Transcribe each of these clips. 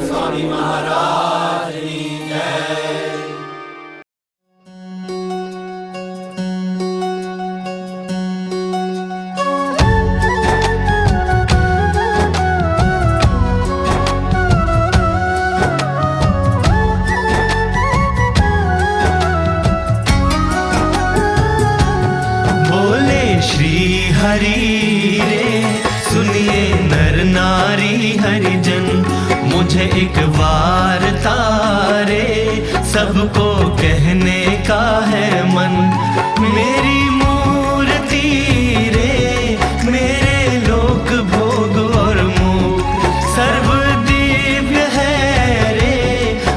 स्वामी महाराज की जय। हरि रे सुनिए नर नारी हरिजन, मुझे एक वार्ता रे सबको कहने का है मन। मेरी मूर्ति रे मेरे लोक भोग और मोक्ष सर्व दिव्य है रे,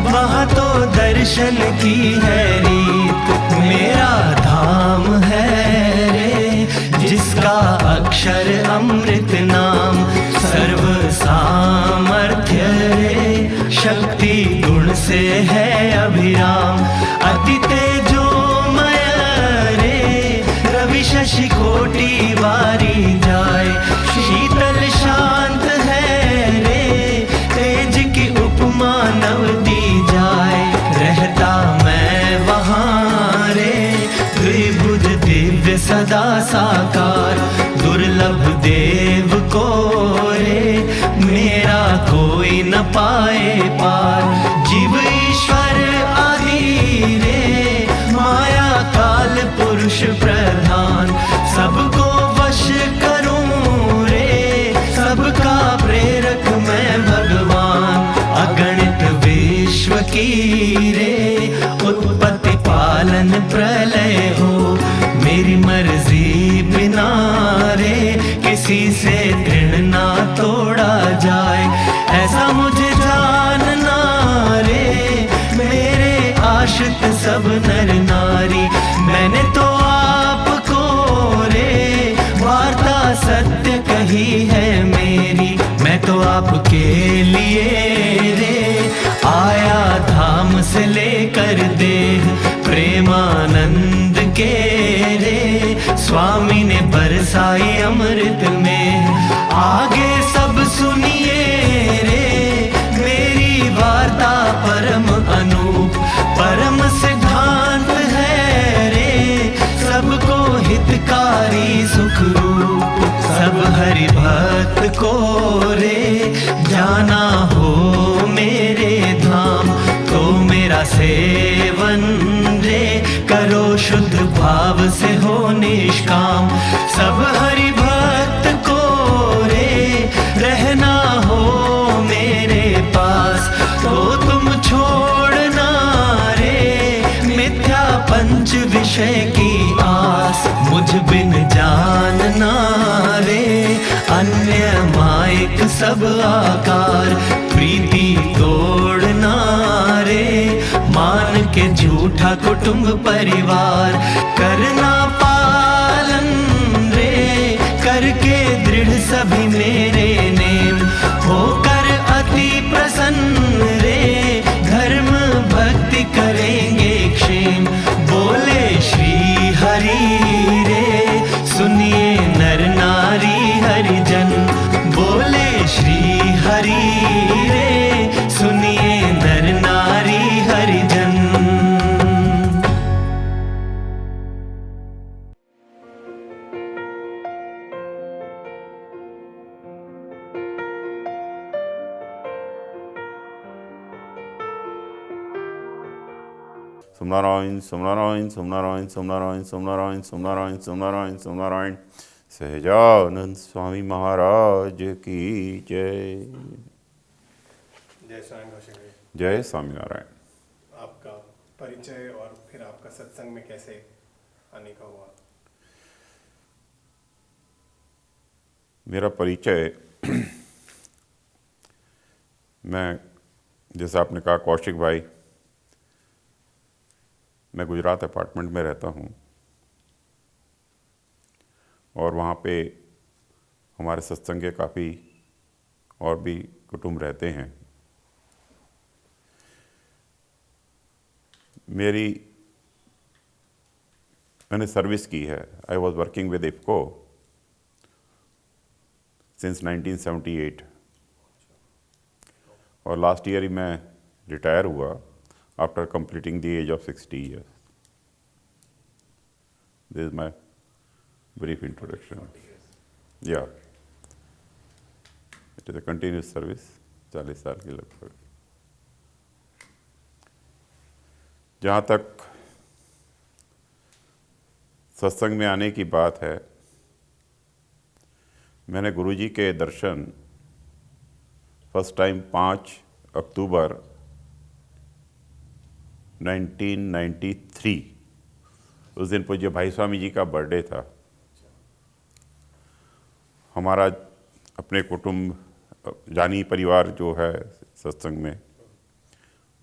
वहाँ तो दर्शन की है रीत। मेरा धाम है रे जिसका अक्षर अमृत नाम, सर्व सामर्थ्य रे शक्ति गुण से है अभिराम। अति तेजोमय रे रवि शशि कोटि वारी जाए, शीतल शांत है रे तेज की उपमा नव दी जाए। रहता मैं वहाँ रे द्विभुज दिव्य सदा साकार, दुर्लभ देव को रे मेरा कोई न पाए पार। जीव ईश्वर आदि रे माया काल पुरुष प्रधान, सबको वश करूं रे सबका प्रेरक मैं भगवान। अगणित विश्व की रे उत्पत्ति पालन प्रलय हो, मेरी मर्जी बिना रे किसी से तृण ना तोड़ा जाए। ऐसा मुझे जानना रे मेरे आश्रित सब नर नारी, मैंने तो आपको रे वार्ता सत्य कही है मेरी। मैं तो आपके लिए रे आया धाम से लेकर देह, प्रेमानंद के रे स्वामी ने बरसाई अमृत में। आगे सब सुनिए रे मेरी वार्ता परम अनूप, परम सिद्धांत है रे सबको हितकारी सुख रूप। सब हरि भक्त को रे जाना हो मेरे धाम, तो मेरा सेवन रे करो शुद्ध भाव से हो निष्काम। सब हरि भक्त को रे रहना हो मेरे पास, तो तुम छोड़ना रे मिथ्या पंच विषय की आस। मुझ बिन जानना रे अन्य मायक सब आकार, प्रीति तोड़ना रे मान के झूठा कुटुंब परिवार। करना पालन रे करके दृढ़ सभी मेरे नेम, होकर अति प्रसन्न रे धर्म भक्ति करेंगे क्षेम। बोले श्री हरि रे सुनिए नर नारी हरिजन, बोले श्री हरि रे सुनिए नर नारी हरिजन। सोमनारायण सोमनारायण सोमनारायण सोमनारायण सोमनारायण सोमनारायण सोमनारायण सोमनारायण। सहजानंद स्वामी महाराज की जय। जय स्वामी कौशिक भाई। जय स्वामीनारायण। आपका परिचय और फिर आपका सत्संग में कैसे आने का हुआ? मेरा परिचय मैं जैसे आपने कहा कौशिक भाई, मैं गुजरात अपार्टमेंट में रहता हूँ और वहाँ पे हमारे सत्संग के काफ़ी और भी कुटुंब रहते हैं। मैंने सर्विस की है। I was working with IFFCO since 1978 और लास्ट ईयर ही मैं रिटायर हुआ after completing the age of 60 years. This is my brief introduction. Yeah it is a continuous service, 40 साल की लगभग। जहाँ तक सत्संग में आने की बात है, मैंने गुरुजी के दर्शन फर्स्ट टाइम 5 अक्टूबर 1993, उस दिन पूज्य भाई स्वामी जी का बर्थडे था। हमारा अपने कुटुंब जानी परिवार जो है सत्संग में,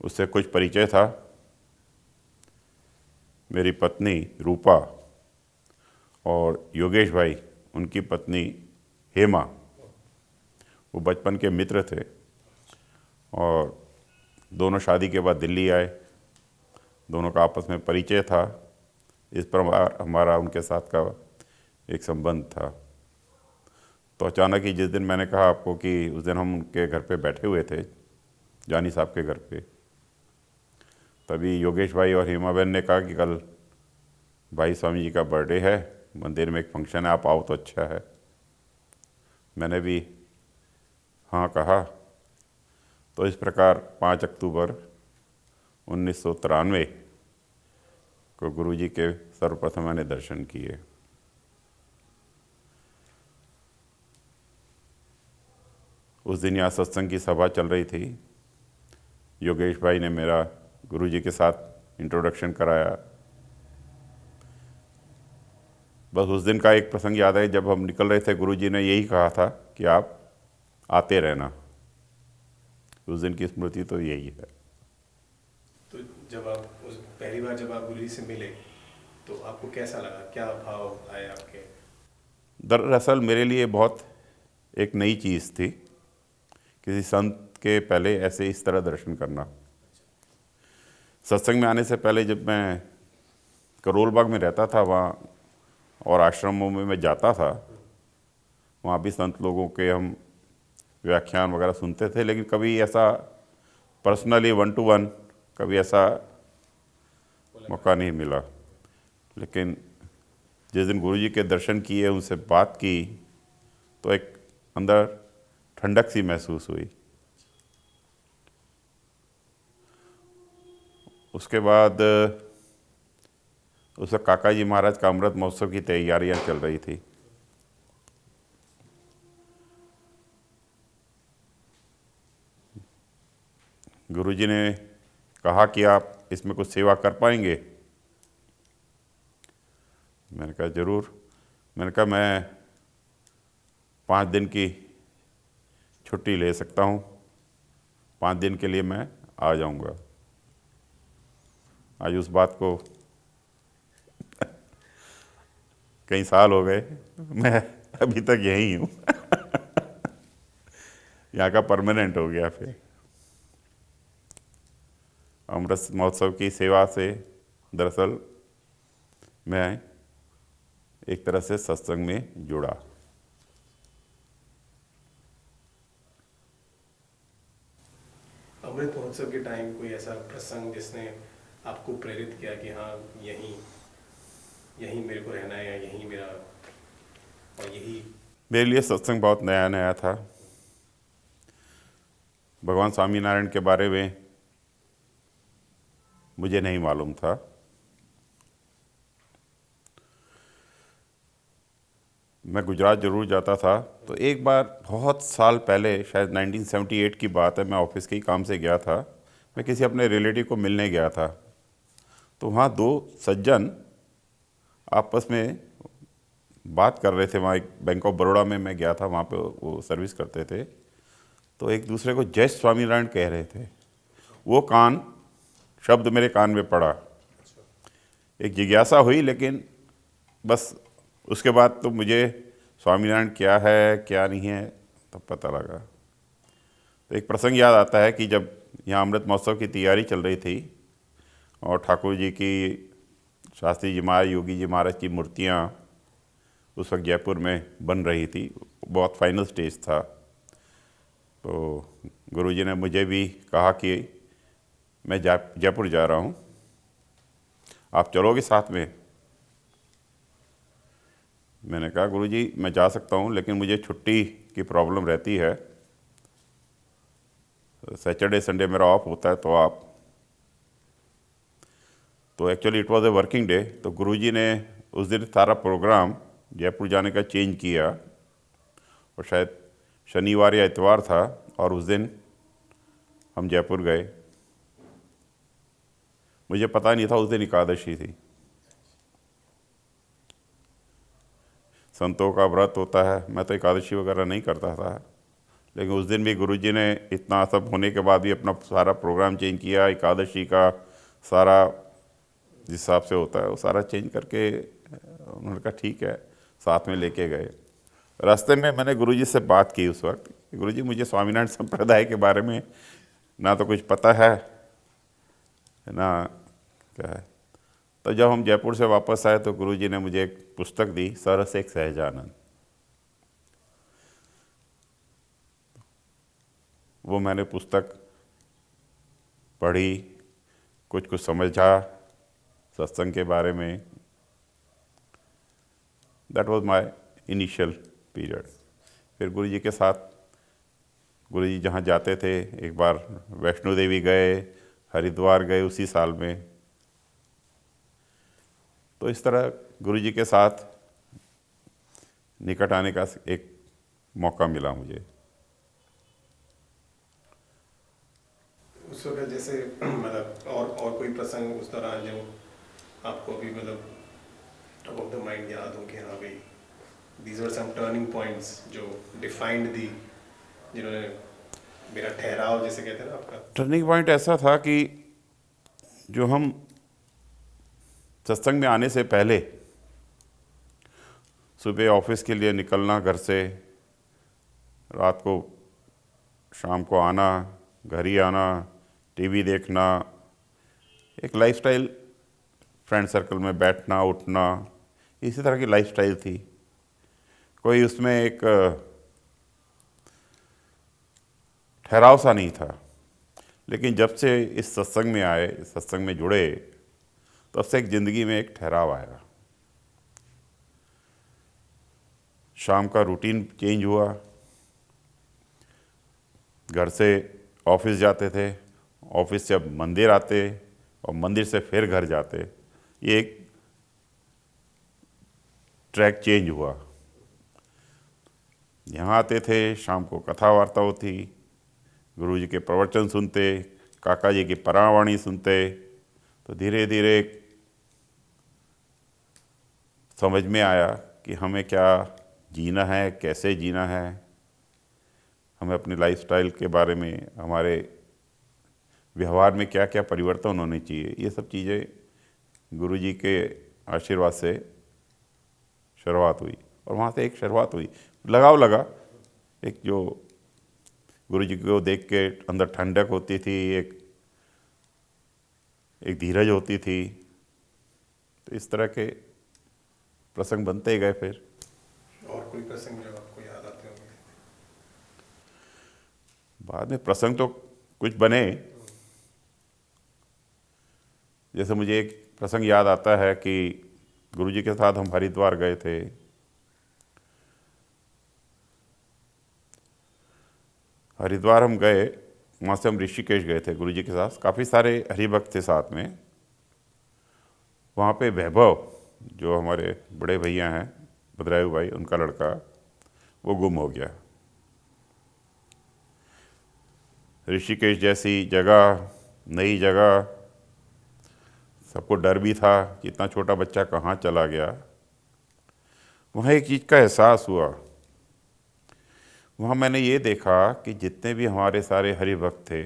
उससे कुछ परिचय था। मेरी पत्नी रूपा और योगेश भाई, उनकी पत्नी हेमा, वो बचपन के मित्र थे और दोनों शादी के बाद दिल्ली आए। दोनों का आपस में परिचय था, इस पर हमारा उनके साथ का एक संबंध था। तो अचानक ही जिस दिन मैंने कहा आपको कि उस दिन हम उनके घर पे बैठे हुए थे, जानी साहब के घर पे, तभी योगेश भाई और हेमा बहन ने कहा कि कल भाई स्वामी जी का बर्थडे है, मंदिर में एक फंक्शन है, आप आओ तो अच्छा है। मैंने भी हाँ कहा। तो इस प्रकार 5 अक्टूबर 1993 को गुरुजी के सर्वप्रथम मैंने दर्शन किए। उस दिन यहाँ सत्संग की सभा चल रही थी। योगेश भाई ने मेरा गुरुजी के साथ इंट्रोडक्शन कराया। बस उस दिन का एक प्रसंग याद है, जब हम निकल रहे थे गुरुजी ने यही कहा था कि आप आते रहना। उस दिन की स्मृति तो यही है। तो जब आप पहली बार जब आप गुरुजी से मिले तो आपको कैसा लगा, क्या भाव आए आपके? दरअसल मेरे लिए बहुत एक नई चीज़ थी किसी संत के पहले ऐसे इस तरह दर्शन करना। सत्संग में आने से पहले जब मैं करोल बाग में रहता था वहाँ और आश्रमों में मैं जाता था, वहाँ भी संत लोगों के हम व्याख्यान वगैरह सुनते थे, लेकिन कभी ऐसा पर्सनली 1 to 1 कभी ऐसा मौका नहीं मिला। लेकिन जिस दिन गुरुजी के दर्शन किए, उनसे बात की, तो एक अंदर ठंडक सी महसूस हुई। उसके बाद उस वक्त काका जी महाराज का अमृत महोत्सव की तैयारियां चल रही थी। गुरुजी ने कहा कि आप इसमें कुछ सेवा कर पाएंगे। मैंने कहा जरूर। मैंने कहा मैं 5 दिन की छुट्टी ले सकता हूँ, 5 दिन के लिए मैं आ जाऊँगा। आज उस बात को कई साल हो गए, मैं अभी तक यहीं हूँ। यहाँ का परमानेंट हो गया। फिर अमृत महोत्सव की सेवा से दरअसल मैं एक तरह से सत्संग में जुड़ा। अमृत महोत्सव के टाइम कोई ऐसा प्रसंग जिसने आपको प्रेरित किया कि हाँ यहीं मेरे को रहना है, या यहीं मेरा और यही? मेरे लिए सत्संग बहुत नया नया था। भगवान स्वामीनारायण के बारे में मुझे नहीं मालूम था। मैं गुजरात जरूर जाता था। तो एक बार बहुत साल पहले, शायद 1978 की बात है, मैं ऑफिस के ही काम से गया था। मैं किसी अपने रिलेटिव को मिलने गया था, तो वहाँ 2 सज्जन आपस में बात कर रहे थे। वहाँ एक बैंक ऑफ बड़ौदा में मैं गया था, वहाँ पे वो सर्विस करते थे। तो एक दूसरे को जय स्वामीनारायण कह रहे थे। वो शब्द मेरे कान में पड़ा। एक जिज्ञासा हुई, लेकिन बस उसके बाद तो मुझे स्वामीनारायण क्या है क्या नहीं है तब पता लगा। तो एक प्रसंग याद आता है कि जब यहाँ अमृत महोत्सव की तैयारी चल रही थी और ठाकुर जी की, शास्त्री जी महाराज, योगी जी महाराज की मूर्तियाँ उस वक्त जयपुर में बन रही थी, बहुत फाइनल स्टेज था। तो गुरुजी ने मुझे भी कहा कि मैं जयपुर जा रहा हूँ, आप चलोगे साथ में? मैंने कहा गुरुजी मैं जा सकता हूँ, लेकिन मुझे छुट्टी की प्रॉब्लम रहती है, सैटरडे संडे मेरा ऑफ होता है। तो actually it was a working day. तो गुरुजी ने उस दिन सारा प्रोग्राम जयपुर जाने का चेंज किया, और शायद शनिवार या इतवार था, और उस दिन हम जयपुर गए। मुझे पता नहीं था उस दिन एकादशी थी। संतों का व्रत होता है, मैं तो एकादशी वगैरह नहीं करता था, लेकिन उस दिन भी गुरुजी ने इतना सब होने के बाद भी अपना सारा प्रोग्राम चेंज किया, एकादशी का सारा जिस हिसाब से होता है वो सारा चेंज करके उन्होंने कहा ठीक है, साथ में लेके गए। रास्ते में मैंने गुरुजी से बात की उस वक्त, गुरुजी मुझे स्वामीनारायण संप्रदाय के बारे में ना तो कुछ पता है ना क्या है। तो जब हम जयपुर से वापस आए तो गुरुजी ने मुझे एक पुस्तक दी, सरस एक सहजानंद। वो मैंने पुस्तक पढ़ी, कुछ समझा सत्संग के बारे में। That was my initial period. फिर गुरुजी के साथ, गुरुजी जहाँ जाते थे, एक बार वैष्णो देवी गए, हरिद्वार गए उसी साल में। तो इस तरह गुरुजी के साथ निकट आने का एक मौका मिला मुझे। उस वक्त जैसे मतलब और कोई प्रसंग उस दौरान जो आपको अभी मतलब टॉप ऑफ द माइंड याद हो कि हाँ भाई these were some turning points जो डिफाइंड दी, जिन्होंने मेरा ठहराव जैसे कहते हैं ना आपका? टर्निंग पॉइंट ऐसा था कि जो हम सत्संग में आने से पहले सुबह ऑफिस के लिए निकलना घर से, रात को शाम को आना, घर ही आना, टीवी देखना, एक लाइफस्टाइल, फ्रेंड सर्कल में बैठना उठना, इसी तरह की लाइफस्टाइल थी। कोई उसमें एक ठहराव सा नहीं था। लेकिन जब से इस सत्संग में आए, सत्संग में जुड़े, तब से एक ज़िंदगी में एक ठहराव आया। शाम का रूटीन चेंज हुआ, घर से ऑफिस जाते थे, ऑफिस से अब मंदिर आते, और मंदिर से फिर घर जाते। ये एक ट्रैक चेंज हुआ। यहाँ आते थे, शाम को कथा वार्ता होती, गुरुजी के प्रवचन सुनते, काका जी की परावाणी सुनते। तो धीरे धीरे समझ में आया कि हमें क्या जीना है, कैसे जीना है, हमें अपनी लाइफस्टाइल के बारे में, हमारे व्यवहार में क्या क्या परिवर्तन होने चाहिए। ये सब चीज़ें गुरुजी के आशीर्वाद से शुरुआत हुई, और वहाँ से एक शुरुआत हुई, लगाव लगा। एक जो गुरुजी को देख के अंदर ठंडक होती थी, एक धीरज होती थी। तो इस तरह के प्रसंग बनते ही गए। फिर और कोई प्रसंग जो आपको याद आते होंगे? बाद में प्रसंग तो कुछ बने। जैसे मुझे एक प्रसंग याद आता है कि गुरुजी के साथ हम हरिद्वार गए थे। हरिद्वार हम गए, वहाँ से हम ऋषिकेश गए थे गुरुजी के साथ। काफ़ी सारे हरिभक्त थे साथ में। वहाँ पे वैभव, जो हमारे बड़े भैया हैं, भद्रायु भाई, उनका लड़का, वो गुम हो गया। ऋषिकेश जैसी जगह, नई जगह, सबको डर भी था कि इतना छोटा बच्चा कहाँ चला गया। वहाँ एक चीज़ का एहसास हुआ। वहाँ मैंने ये देखा कि जितने भी हमारे सारे हरिभक्त थे,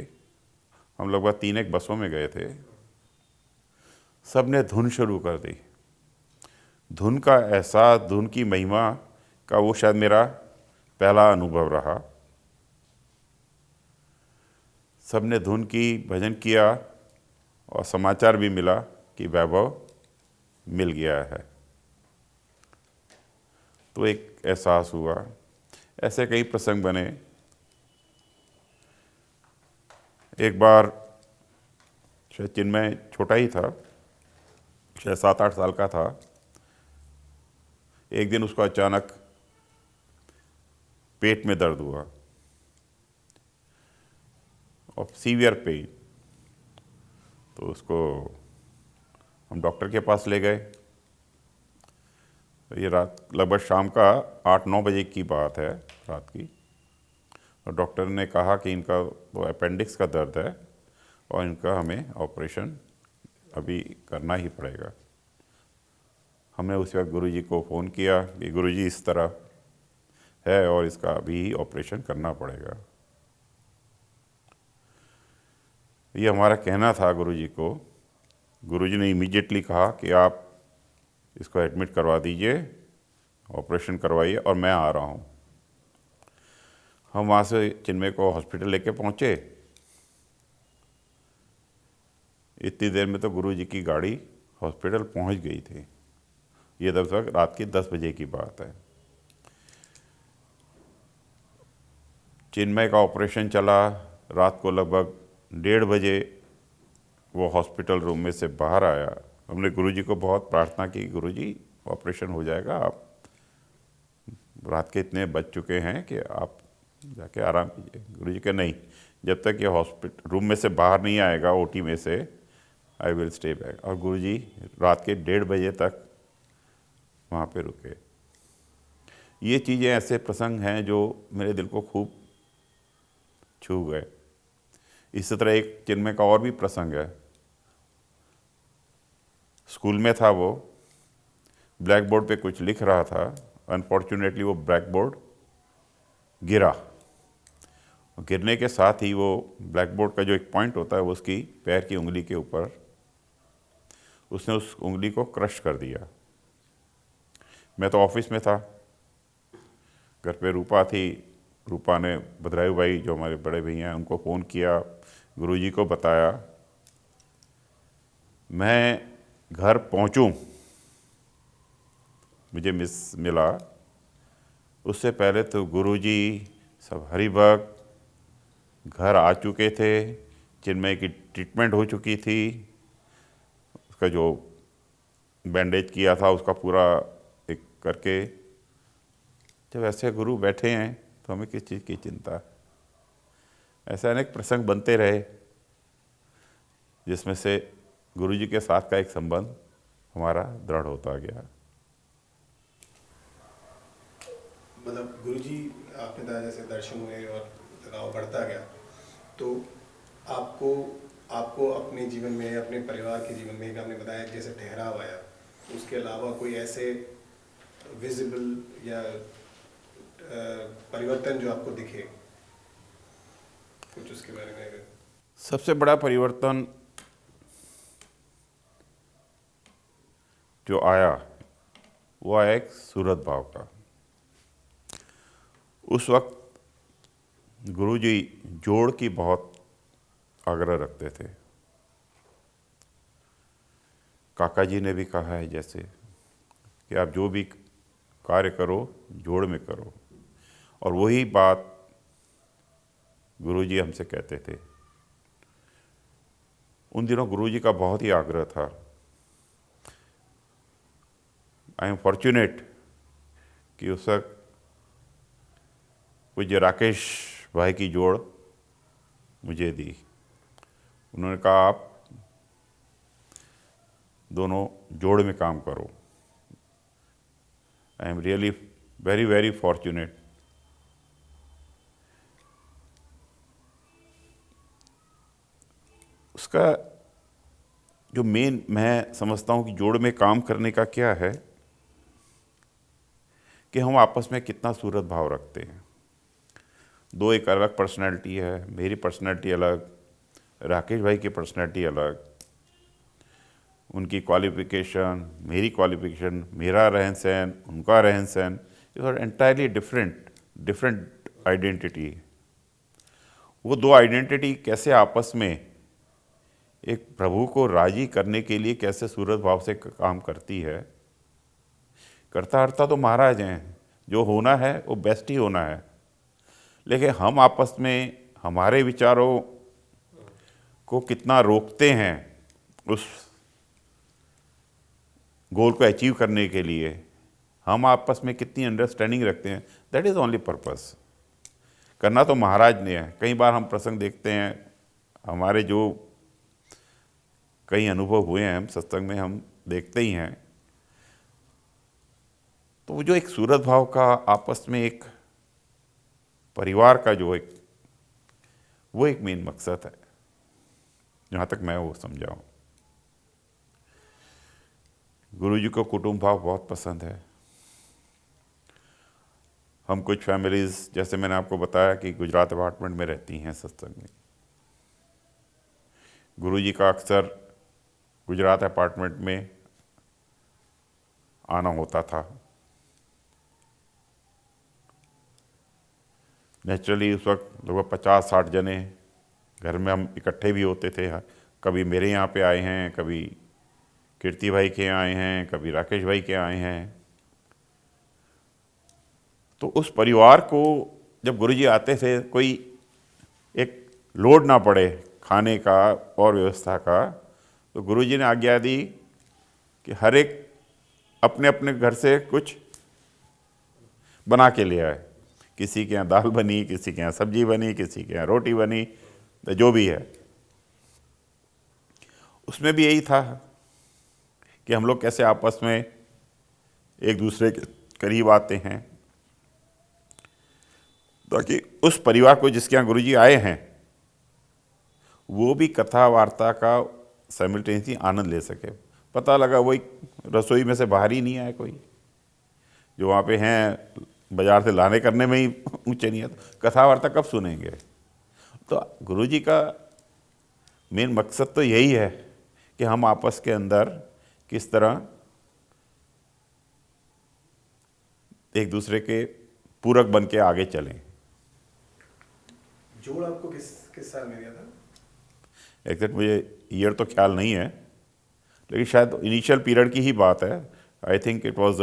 हम लगभग 3 बसों में गए थे, सब ने धुन शुरू कर दी। धुन का एहसास, धुन की महिमा का वो शायद मेरा पहला अनुभव रहा। सब ने धुन की, भजन किया, और समाचार भी मिला कि वैभव मिल गया है। तो एक एहसास हुआ। ऐसे कई प्रसंग बने। एक बार शायद चिन्मय छोटा ही था, शायद 7-8 साल का था। एक दिन उसको अचानक पेट में दर्द हुआ और सीवियर पेन। तो उसको हम डॉक्टर के पास ले गए। ये रात लगभग शाम का 8-9 बजे की बात है, रात की। और डॉक्टर ने कहा कि इनका वो अपेंडिक्स का दर्द है और इनका हमें ऑपरेशन अभी करना ही पड़ेगा। हमने उस वक्त गुरुजी को फ़ोन किया कि गुरुजी इस तरह है और इसका अभी ऑपरेशन करना पड़ेगा। ये हमारा कहना था गुरुजी को। गुरुजी ने इमीडिएटली कहा कि आप इसको एडमिट करवा दीजिए, ऑपरेशन करवाइए और मैं आ रहा हूँ। हम वहाँ से चिन्मय को हॉस्पिटल लेके पहुँचे। इतनी देर में तो गुरुजी की गाड़ी हॉस्पिटल पहुँच गई थी। ये तक रात की 10 बजे की बात है। चिन्मय का ऑपरेशन चला। रात को लगभग 1:30 बजे वो हॉस्पिटल रूम में से बाहर आया। हमने गुरुजी को बहुत प्रार्थना की, गुरुजी ऑपरेशन हो जाएगा, आप रात के इतने बज चुके हैं कि आप जाके आराम कीजिए। गुरुजी के नहीं, जब तक ये हॉस्पिटल रूम में से बाहर नहीं आएगा ओटी में से, आई विल स्टे बैक। और गुरुजी रात के 1:30 बजे तक वहाँ पे रुके। ये चीज़ें, ऐसे प्रसंग हैं जो मेरे दिल को खूब छू गए। इसी तरह एक चिन्मय का और भी प्रसंग है। स्कूल में था वो, ब्लैक बोर्ड पे कुछ लिख रहा था। अनफॉर्चुनेटली वो ब्लैक बोर्ड गिरा। गिरने के साथ ही वो ब्लैक बोर्ड का जो एक पॉइंट होता है वो उसकी पैर की उंगली के ऊपर, उसने उस उंगली को क्रश कर दिया। मैं तो ऑफिस में था, घर पे रूपा थी। रूपा ने भद्रायु भाई जो हमारे बड़े भैया हैं उनको फ़ोन किया, गुरुजी को बताया। मैं घर पहुंचूं, मुझे मिला। उससे पहले तो गुरुजी, सब हरिभक्त घर आ चुके थे। चिन्मय की ट्रीटमेंट हो चुकी थी। उसका जो बैंडेज किया था उसका पूरा एक करके, जब ऐसे गुरु बैठे हैं तो हमें किस चीज़ की चिंता। ऐसे अनेक प्रसंग बनते रहे जिसमें से गुरुजी के साथ का एक संबंध हमारा दृढ़ होता गया। मतलब गुरुजी आपने कहा जैसे दर्शन हुए और लगाव बढ़ता गया, तो आपको अपने जीवन में, अपने परिवार के जीवन में, आपने बताया जैसे ठहराव आया, उसके अलावा कोई ऐसे विजिबल या परिवर्तन जो आपको दिखे, कुछ उसके बारे में अगर। सबसे बड़ा परिवर्तन जो आया वो आया एक सूरत भाव का। उस वक्त गुरुजी जोड़ की बहुत आग्रह रखते थे। काका जी ने भी कहा है जैसे कि आप जो भी कार्य करो जोड़ में करो, और वही बात गुरुजी हमसे कहते थे। उन दिनों गुरुजी का बहुत ही आग्रह था। आई एम फॉर्चुनेट कि उस वक्त पूज्य राकेश भाई की जोड़ मुझे दी। उन्होंने कहा आप दोनों जोड़ में काम करो। I am really very very fortunate. उसका जो मेन मैं समझता हूँ कि जोड़ में काम करने का क्या है कि हम आपस में कितना सूरत भाव रखते हैं। दो एक अलग पर्सनैलिटी है, मेरी पर्सनैलिटी अलग, राकेश भाई की पर्सनैलिटी अलग, उनकी क्वालिफिकेशन, मेरी क्वालिफिकेशन, मेरा रहन सहन, उनका रहन सहन, it are entirely different identity. वो दो आइडेंटिटी कैसे आपस में एक प्रभु को राजी करने के लिए कैसे सूरत भाव से काम करती है। करता हरता तो महाराज हैं, जो होना है वो बेस्ट ही होना है, लेकिन हम आपस में हमारे विचारों को कितना रोकते हैं उस गोल को अचीव करने के लिए, हम आपस में कितनी अंडरस्टैंडिंग रखते हैं, दैट इज़ ओनली पर्पस। करना तो महाराज ने है। कई बार हम प्रसंग देखते हैं, हमारे जो कई अनुभव हुए हैं हम सत्संग में, हम देखते ही हैं, तो वो जो एक सूरत भाव का आपस में एक परिवार का जो एक वो एक मेन मकसद है, जहाँ तक मैं वो समझा हूँ। गुरु जी को कुटुंब भाव बहुत पसंद है। हम कुछ फैमिलीज़, जैसे मैंने आपको बताया कि गुजरात अपार्टमेंट में रहती हैं सत्संग में, गुरु जी का अक्सर गुजरात अपार्टमेंट में आना होता था। नेचुरली उस वक्त लगभग 50-60 जने घर में हम इकट्ठे भी होते थे। कभी मेरे यहाँ पे आए हैं, कभी कीर्ति भाई के आए हैं, कभी राकेश भाई के आए हैं। तो उस परिवार को जब गुरुजी आते थे, कोई एक लोड ना पड़े खाने का और व्यवस्था का, तो गुरुजी ने आज्ञा दी कि हर एक अपने अपने घर से कुछ बना के ले आए। किसी के यहाँ दाल बनी, किसी के यहाँ सब्जी बनी, किसी के यहाँ रोटी बनी, तो जो भी है। उसमें भी यही था कि हम लोग कैसे आपस में एक दूसरे के करीब आते हैं, ताकि उस परिवार को जिसके यहाँ गुरुजी आए हैं वो भी कथा वार्ता का साइमल्टेनियसली आनंद ले सके। पता लगा वही रसोई में से बाहर ही नहीं आया कोई, जो वहाँ पे हैं बाजार से लाने करने में ही ऊंचे नहीं है, तो कथा वार्ता कब सुनेंगे। तो गुरुजी का मेन मकसद तो यही है कि हम आपस के अंदर किस तरह एक दूसरे के पूरक बन के आगे चलें। जोड़ आपको किस साल में दिया था? एग्जैक्ट मुझे ईयर तो ख्याल नहीं है, लेकिन शायद इनिशियल पीरियड की ही बात है। आई थिंक इट वाज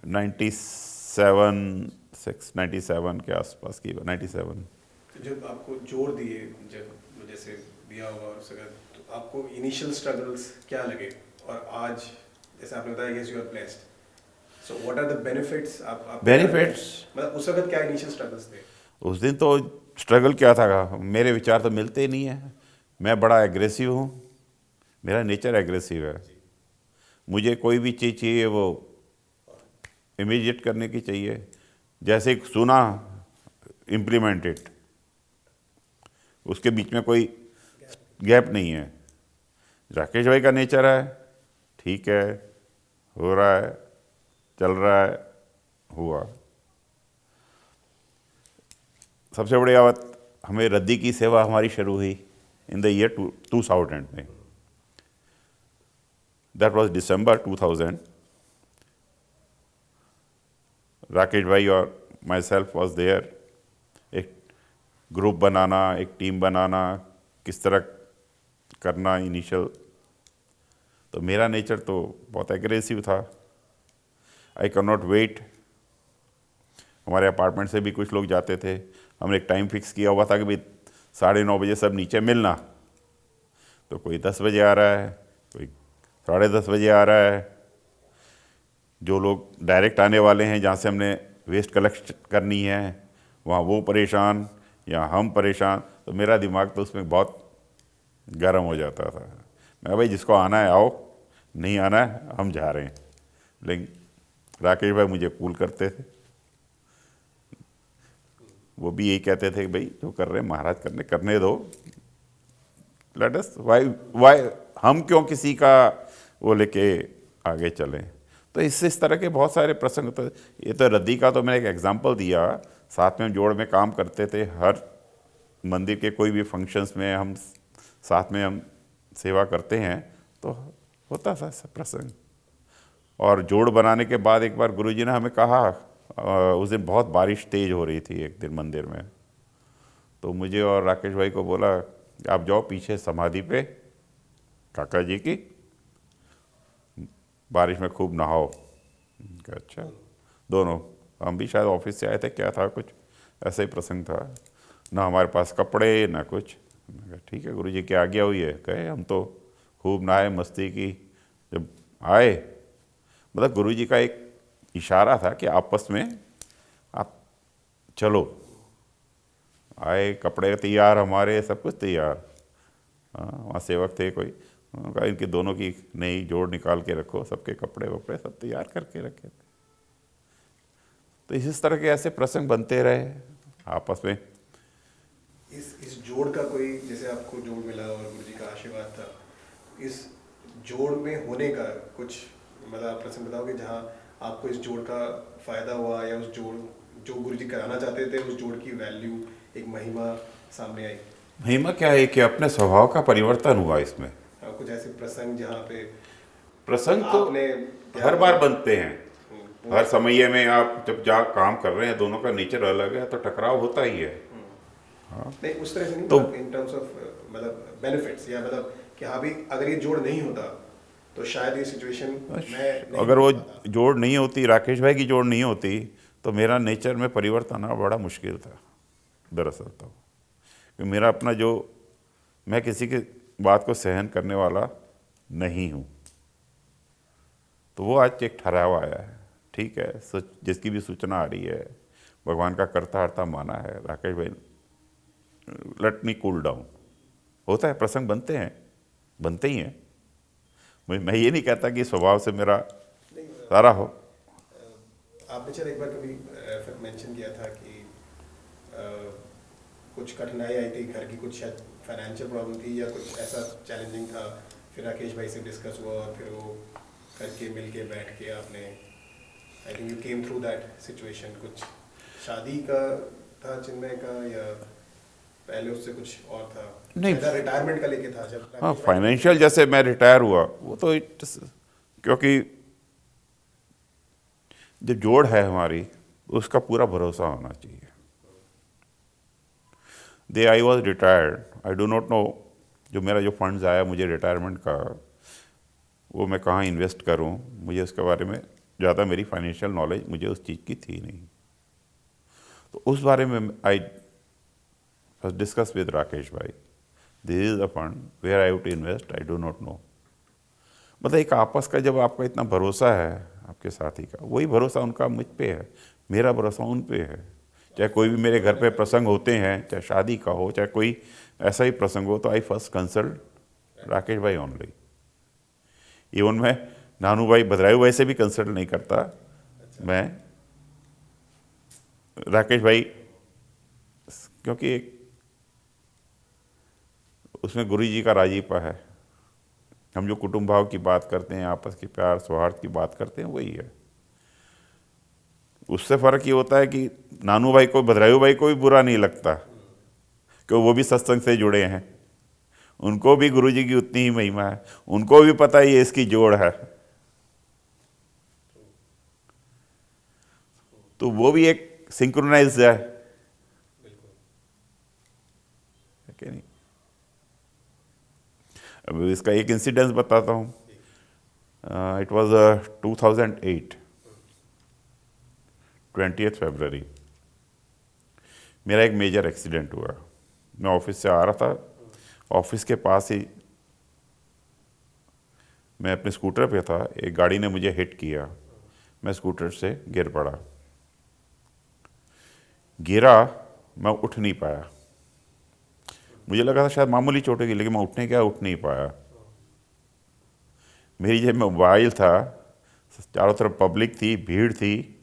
97 के आसपास की, 97। जब आपको जोड़ दिए, जब जैसे दिया होगा और सगा, तो आपको इनिशियल स्ट्रगल्स क्या लगे? और आज जैसे आपने बताया, yes you are blessed, so what are the benefits? आप बेनिफिट्स मतलब उस वक्त क्या इनिशियल स्ट्रगल्स थे? उस दिन तो स्ट्रगल क्या था, मेरे विचार तो मिलते ही नहीं है। मैं बड़ा एग्रेसिव हूँ, मेरा नेचर एग्रेसिव है। मुझे कोई भी चीज़ चाहिए वो इमीडिएट करने की चाहिए, जैसे सुना इम्प्लीमेंटेड, उसके बीच में कोई गैप नहीं है। राकेश भाई का नेचर है, ठीक है, हो रहा है, चल रहा है, हुआ। सबसे बड़ी बात, हमें रद्दी की सेवा हमारी शुरू हुई इन द ईयर 2000 में। दैट वाज दिसंबर 2000। राकेश भाई और माई सेल्फ वॉज देयर। एक ग्रुप बनाना, एक टीम बनाना, किस तरह करना इनिशियल। तो मेरा नेचर तो बहुत एग्रेसिव था। I can not wait. हमारे अपार्टमेंट से भी कुछ लोग जाते थे। हमने एक टाइम फिक्स किया हुआ था कि भाई 9:30 बजे सब नीचे मिलना। तो कोई 10 बजे आ रहा है, कोई 10:30 बजे आ रहा है। जो लोग डायरेक्ट आने वाले हैं, जहाँ से हमने वेस्ट कलेक्ट करनी है, वहाँ वो परेशान या हम परेशान। तो मेरा दिमाग तो उसमें बहुत गर्म हो जाता था। मैं भाई जिसको आना है आओ, नहीं आना है हम जा रहे हैं। लेकिन राकेश भाई मुझे कूल करते थे। वो भी यही कहते थे कि भाई जो कर रहे हैं महाराज करने दो, लेट अस, वाई हम क्यों किसी का वो लेके आगे चलें। तो इस तरह के बहुत सारे प्रसंग। तो ये तो रद्दी का तो मैंने एक एग्जांपल दिया। साथ में हम जोड़ में काम करते थे। हर मंदिर के कोई भी फंक्शंस में हम साथ में हम सेवा करते हैं, तो होता था सब प्रसंग। और जोड़ बनाने के बाद एक बार गुरुजी ने हमें कहा, उस दिन बहुत बारिश तेज हो रही थी एक दिन मंदिर में, तो मुझे और राकेश भाई को बोला आप जाओ पीछे समाधि पे काका जी की, बारिश में खूब नहाओ। कहा, अच्छा। दोनों, हम भी शायद ऑफिस से आए थे, क्या था, कुछ ऐसा ही प्रसंग था, ना हमारे पास कपड़े ना कुछ। मैंने कहा, ठीक है गुरुजी की आज्ञा हुई है। कहे, हम तो खूब नहाए, मस्ती की। जब आए, मतलब गुरुजी का एक इशारा था कि आपस में आप चलो। आए, कपड़े तैयार, हमारे सब कुछ तैयार। हाँ, वहाँ सेवक थे कोई, उन्होंने कहा इनके दोनों की नई जोड़ निकाल के रखो, सबके कपड़े वपड़े सब तैयार करके रखे थे। तो इस तरह के ऐसे प्रसंग बनते रहे आपस में। इस जोड़ का कोई, जैसे आपको जोड़ मिला और गुरुजी का आशीर्वाद था, इस जोड़ में होने का कुछ मतलब आप प्रसंग बताओगे जहाँ आपको इस जोड़ का फायदा हुआ, या उस जोड़ जो गुरुजी कराना चाहते थे उस जोड़ की वैल्यू, एक महिमा सामने आई? महिमा क्या है कि अपने स्वभाव का परिवर्तन हुआ इसमें। कुछ ऐसे प्रसंग जहाँ पे प्रसंग तो आपने हर बार बनते हैं, वो हर समय में। आप जब जहाँ काम कर रहे हैं, दोनों का नेचर अलग है, तो टकराव होता ही है। नहीं उस तरह से नहीं, तो इन टर्म्स ऑफ मतलब बेनिफिट्स, या मतलब कि हाँ भी अगर ये जोड़ नहीं होता तो शायद ये सिचुएशन में अगर वो जोड़ नहीं होती, राकेश भाई की जोड़ नहीं होती, तो मेरा नेचर में परिवर्तन आना बड़ा मुश्किल था दरअसल। तो कि मेरा अपना जो, मैं किसी की बात को सहन करने वाला नहीं हूँ, तो वो आज एक ठहराव आया है। ठीक है, जिसकी भी सूचना आ रही है, भगवान का करता हरता माना है, राकेश भाई लेट मी कूल डाउन। होता है, प्रसंग बनते हैं, बनते ही हैं। मैं ये नहीं कहता कि स्वभाव से मेरा सारा हो। आपने चल एक बार कभी मेंशन किया था कि कुछ कठिनाई आई थी, घर की कुछ शायद फाइनेंशियल प्रॉब्लम थी या कुछ ऐसा चैलेंजिंग था, फिर राकेश भाई से डिस्कस हुआ और फिर वो करके मिल के बैठ के आपने, I think you came through that situation. कुछ शादी का था चिन्मय का, या पहले उससे कुछ और था? नहीं, रिटायरमेंट का लेके था जब? हाँ, फाइनेंशियल जैसे मैं रिटायर हुआ, वो तो क्योंकि जो जोड़ है हमारी, उसका पूरा भरोसा होना चाहिए। दे I was retired, I do not know, जो मेरा जो फंड्स आया मुझे रिटायरमेंट का, वो मैं कहाँ इन्वेस्ट करूँ, मुझे उसके बारे में ज़्यादा मेरी फाइनेंशियल नॉलेज मुझे उस चीज़ की थी नहीं। तो उस बारे में I first discuss with Rakesh भाई, this is the fund where I have to invest, I do not know. मतलब एक आपस का जब आपका इतना भरोसा है आपके साथी का, वही भरोसा उनका मुझ पे है, मेरा भरोसा उन पे है। चाहे कोई भी मेरे घर पे प्रसंग होते हैं, चाहे शादी का हो, चाहे कोई ऐसा ही प्रसंग हो, तो आई फर्स्ट कंसल्ट राकेश भाई ओनली। इवन मैं नानू भाई, भद्रायु भाई से भी कंसल्ट नहीं करता। मैं राकेश भाई, क्योंकि एक उसमें गुरु जी का राजीपा है। हम जो कुटुंब भाव की बात करते हैं, आपस के प्यार सौहार्द की बात करते हैं, वही है। उससे फ़र्क ये होता है कि नानू भाई को, भद्रायु भाई को भी बुरा नहीं लगता कि वो भी सत्संग से जुड़े हैं, उनको भी गुरु जी की उतनी ही महिमा है, उनको भी पता है ये इसकी जोड़ है। तो वो भी एक सिंक्रोनाइज है कि नहीं। अब इसका एक इंसिडेंस बताता हूँ। इट वाज 2008, 20 फरवरी, मेरा एक मेजर एक्सीडेंट हुआ। मैं ऑफिस से आ रहा था, ऑफिस के पास ही मैं अपने स्कूटर पे था, एक गाड़ी ने मुझे हिट किया, मैं स्कूटर से गिर पड़ा। गिरा, मैं उठ नहीं पाया। मुझे लगा था शायद मामूली चोट होगी, लेकिन मैं उठ नहीं पाया। मेरी जेब में मोबाइल था, चारों तरफ पब्लिक थी, भीड़ थी।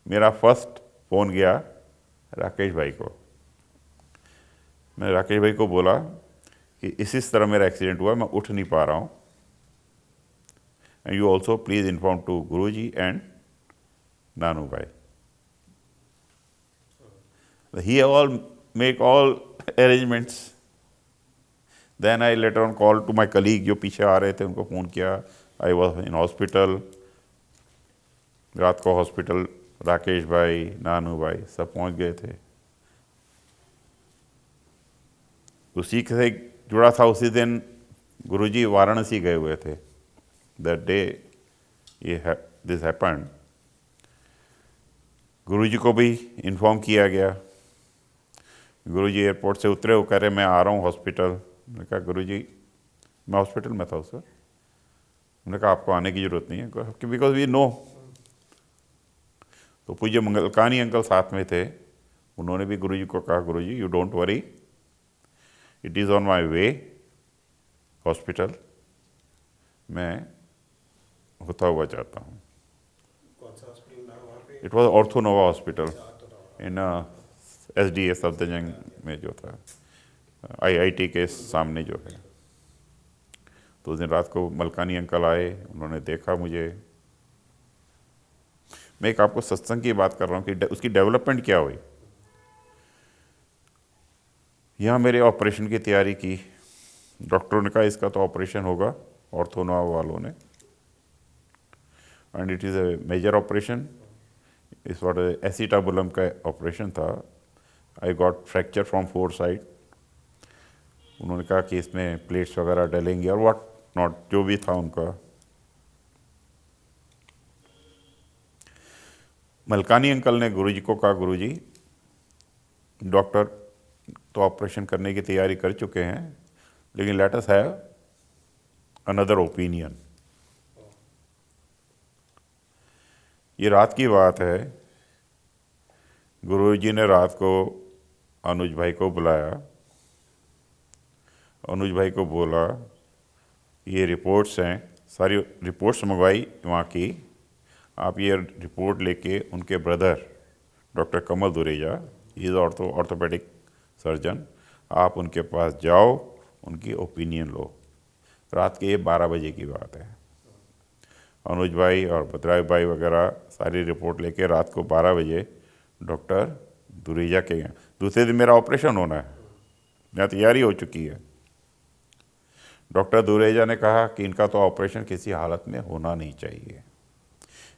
मेरा फर्स्ट फ़ोन गया राकेश भाई को। मैंने राकेश भाई को बोला कि इस तरह मेरा एक्सीडेंट हुआ, मैं उठ नहीं पा रहा हूँ, and you also please inform to Guru ji and नानू भाई। He all make all arrangements. Then I later on called to my colleague जो पीछे आ रहे थे, उनको फ़ोन किया। I was in hospital, रात को हॉस्पिटल, राकेश भाई, नानू भाई सब पहुंच गए थे। उसी से जुड़ा था उसी दिन गुरुजी वाराणसी गए हुए थे। That day this happened. Guruji को भी इन्फॉर्म किया गया। गुरुजी एयरपोर्ट से उतरे, वो कह रहे मैं आ रहा हूँ हॉस्पिटल। मैंने कहा गुरुजी, मैं हॉस्पिटल में था उस वक्त। मैंने कहा आपको आने की ज़रूरत नहीं है, बिकॉज वी नो। तो पूज्य मंगलकानी अंकल साथ में थे, उन्होंने भी गुरुजी को कहा Guruji you don't worry, it is on my way hospital, मैं होता हुआ जाता हूँ। कौन सा हॉस्पिटल था वहाँ पे? It was Orthonova hospital in SDA Safdarjung में जो था, IIT के सामने जो है। तो उस दिन रात को मलकानी अंकल आए, उन्होंने देखा मुझे। मैं एक आपको सत्संग की बात कर रहा हूँ कि उसकी डेवलपमेंट क्या हुई। यहाँ मेरे ऑपरेशन की तैयारी की, डॉक्टरों ने कहा इसका तो ऑपरेशन होगा, ऑर्थोनोवा वालों ने, and it is a major operation. इस वॉट एसिटाबुलम का ऑपरेशन था। I got fracture from 4 side. उन्होंने कहा कि इसमें प्लेट्स वगैरह डलेंगी और व्हाट नॉट, जो भी था उनका। मलकानी अंकल ने गुरुजी को कहा गुरुजी डॉक्टर तो ऑपरेशन करने की तैयारी कर चुके हैं, लेकिन let us have another opinion. ये रात की बात है। गुरुजी ने रात को अनुज भाई को बुलाया। अनुज भाई को बोला ये रिपोर्ट्स हैं, सारी रिपोर्ट्स मंगवाई वहाँ की, आप ये रिपोर्ट लेके उनके brother doctor Kamal Dureja, he is orthopaedic surgeon, आप उनके पास जाओ, उनकी ओपिनियन लो। रात के 12 बजे की बात है। अनुज भाई और भद्राई भाई वगैरह सारी रिपोर्ट लेके रात को 12 बजे डॉक्टर दुरेजा के गए। दूसरे दिन मेरा ऑपरेशन होना है, यहाँ तैयारी हो चुकी है। डॉक्टर दुरेजा ने कहा कि इनका तो ऑपरेशन किसी हालत में होना नहीं चाहिए।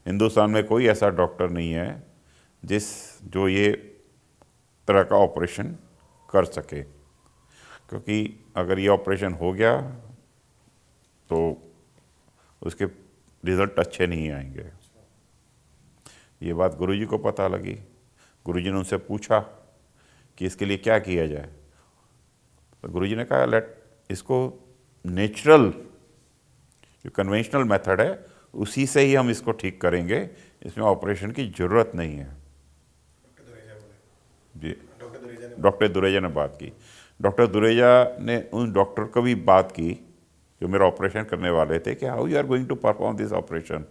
हिंदुस्तान में कोई ऐसा डॉक्टर नहीं है जो ये तरह का ऑपरेशन कर सके, क्योंकि अगर ये ऑपरेशन हो गया तो उसके रिज़ल्ट अच्छे नहीं आएंगे। ये बात गुरुजी को पता लगी। गुरुजी ने उनसे पूछा कि इसके लिए क्या किया जाए। तो गुरुजी ने कहा लेट इसको नेचुरल जो कन्वेंशनल मेथड है उसी से ही हम इसको ठीक करेंगे, इसमें ऑपरेशन की ज़रूरत नहीं है। जी, डॉक्टर दुरेजा ने बात की। डॉक्टर दुरेजा ने उन डॉक्टर को भी बात की जो मेरा ऑपरेशन करने वाले थे कि how you are going to perform this operation,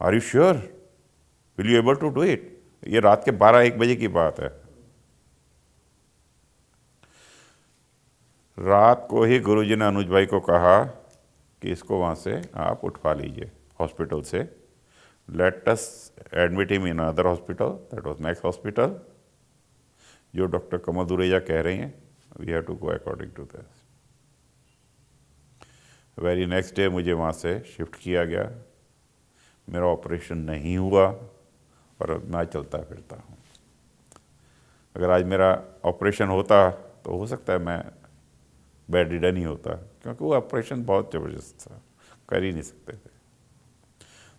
are you sure, will you able to do it. ये रात के 12-1 बजे की बात है। रात को ही गुरुजी ने अनुज भाई को कहा कि इसको वहाँ से आप उठवा लीजिए हॉस्पिटल से, let us admit him in other hospital, that was Max hospital. जो डॉक्टर कमल दुरेजा कह रही हैं, we have to go according to this. Very next day मुझे वहाँ से शिफ्ट किया गया। मेरा ऑपरेशन नहीं हुआ और मैं आज चलता फिरता हूँ। अगर आज मेरा ऑपरेशन होता तो हो सकता है मैं बेड रिडन ही होता, क्योंकि वो ऑपरेशन बहुत ज़बरदस्त था, कर ही नहीं सकते थे।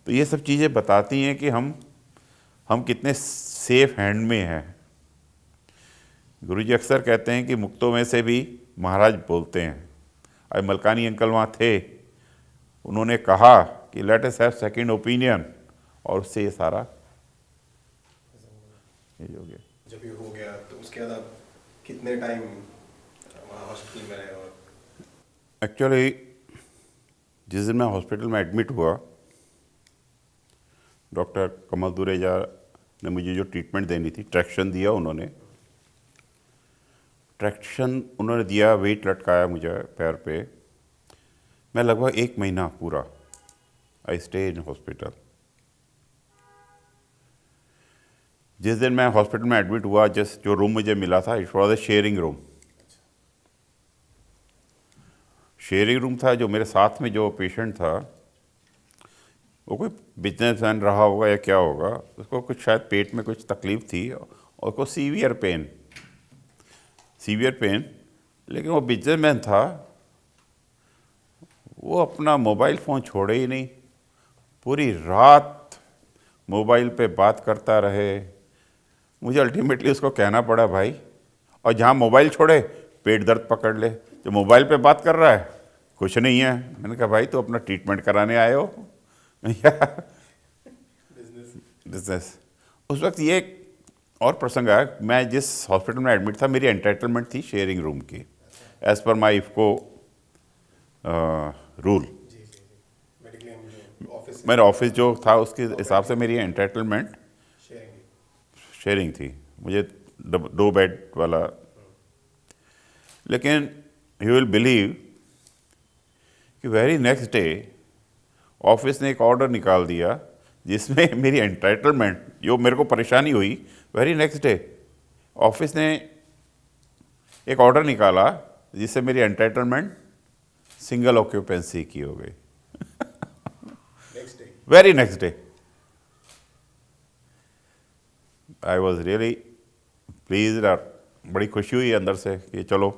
तो ये सब चीज़ें बताती हैं कि हम कितने सेफ हैंड में हैं। गुरुजी अक्सर कहते हैं कि मुक्तों में से भी महाराज बोलते हैं। आज मलकानी अंकल वहाँ थे, उन्होंने कहा कि let us have second opinion, और उससे ये सारा ये हो गया। जब ये हो गया तो उसके बाद आप कितने टाइम वहाँ हॉस्पिटल में रहे? और एक्चुअली जिस दिन मैं हॉस्पिटल में एडमिट हुआ, डॉक्टर कमल दुरेजा ने मुझे जो ट्रीटमेंट देनी थी, ट्रैक्शन दिया उन्होंने। ट्रैक्शन उन्होंने दिया, वेट लटकाया मुझे पैर पे। मैं लगभग 1 महीना पूरा आई स्टे इन हॉस्पिटल। जिस दिन मैं हॉस्पिटल में एडमिट हुआ, जो रूम मुझे मिला था, it was A sharing room. Sharing room था। जो मेरे साथ में जो पेशेंट था वो कोई बिजनेसमैन रहा होगा या क्या होगा, उसको कुछ शायद पेट में कुछ तकलीफ़ थी और उसको सीवियर पेन लेकिन वो बिजनेसमैन था, वो अपना मोबाइल फ़ोन छोड़े ही नहीं, पूरी रात मोबाइल पे बात करता रहे। मुझे अल्टीमेटली उसको कहना पड़ा, भाई, और जहाँ मोबाइल छोड़े पेट दर्द पकड़ ले, जो मोबाइल पे बात कर रहा है कुछ नहीं है। मैंने कहा, भाई तो अपना ट्रीटमेंट कराने आए हो या बिजनेस। उस वक्त ये एक और प्रसंग आया, मैं जिस हॉस्पिटल में एडमिट था, मेरी एंटाइटलमेंट थी शेयरिंग रूम की, एज़ पर माई इफको रूल। मेरा ऑफिस जो था उसके हिसाब से मेरी एंटाइटलमेंट शेयरिंग थी, मुझे 2 बेड वाला। लेकिन यू विल बिलीव कि वेरी नेक्स्ट डे ऑफिस ने एक ऑर्डर निकाल दिया जिसमें मेरी एंटाइटलमेंट, जो मेरे को परेशानी हुई, वेरी नेक्स्ट डे ऑफिस ने एक ऑर्डर निकाला जिससे मेरी एंटाइटलमेंट सिंगल ऑक्यूपेंसी की हो गई। Very next day I was really please, बड़ी खुशी हुई अंदर से कि चलो,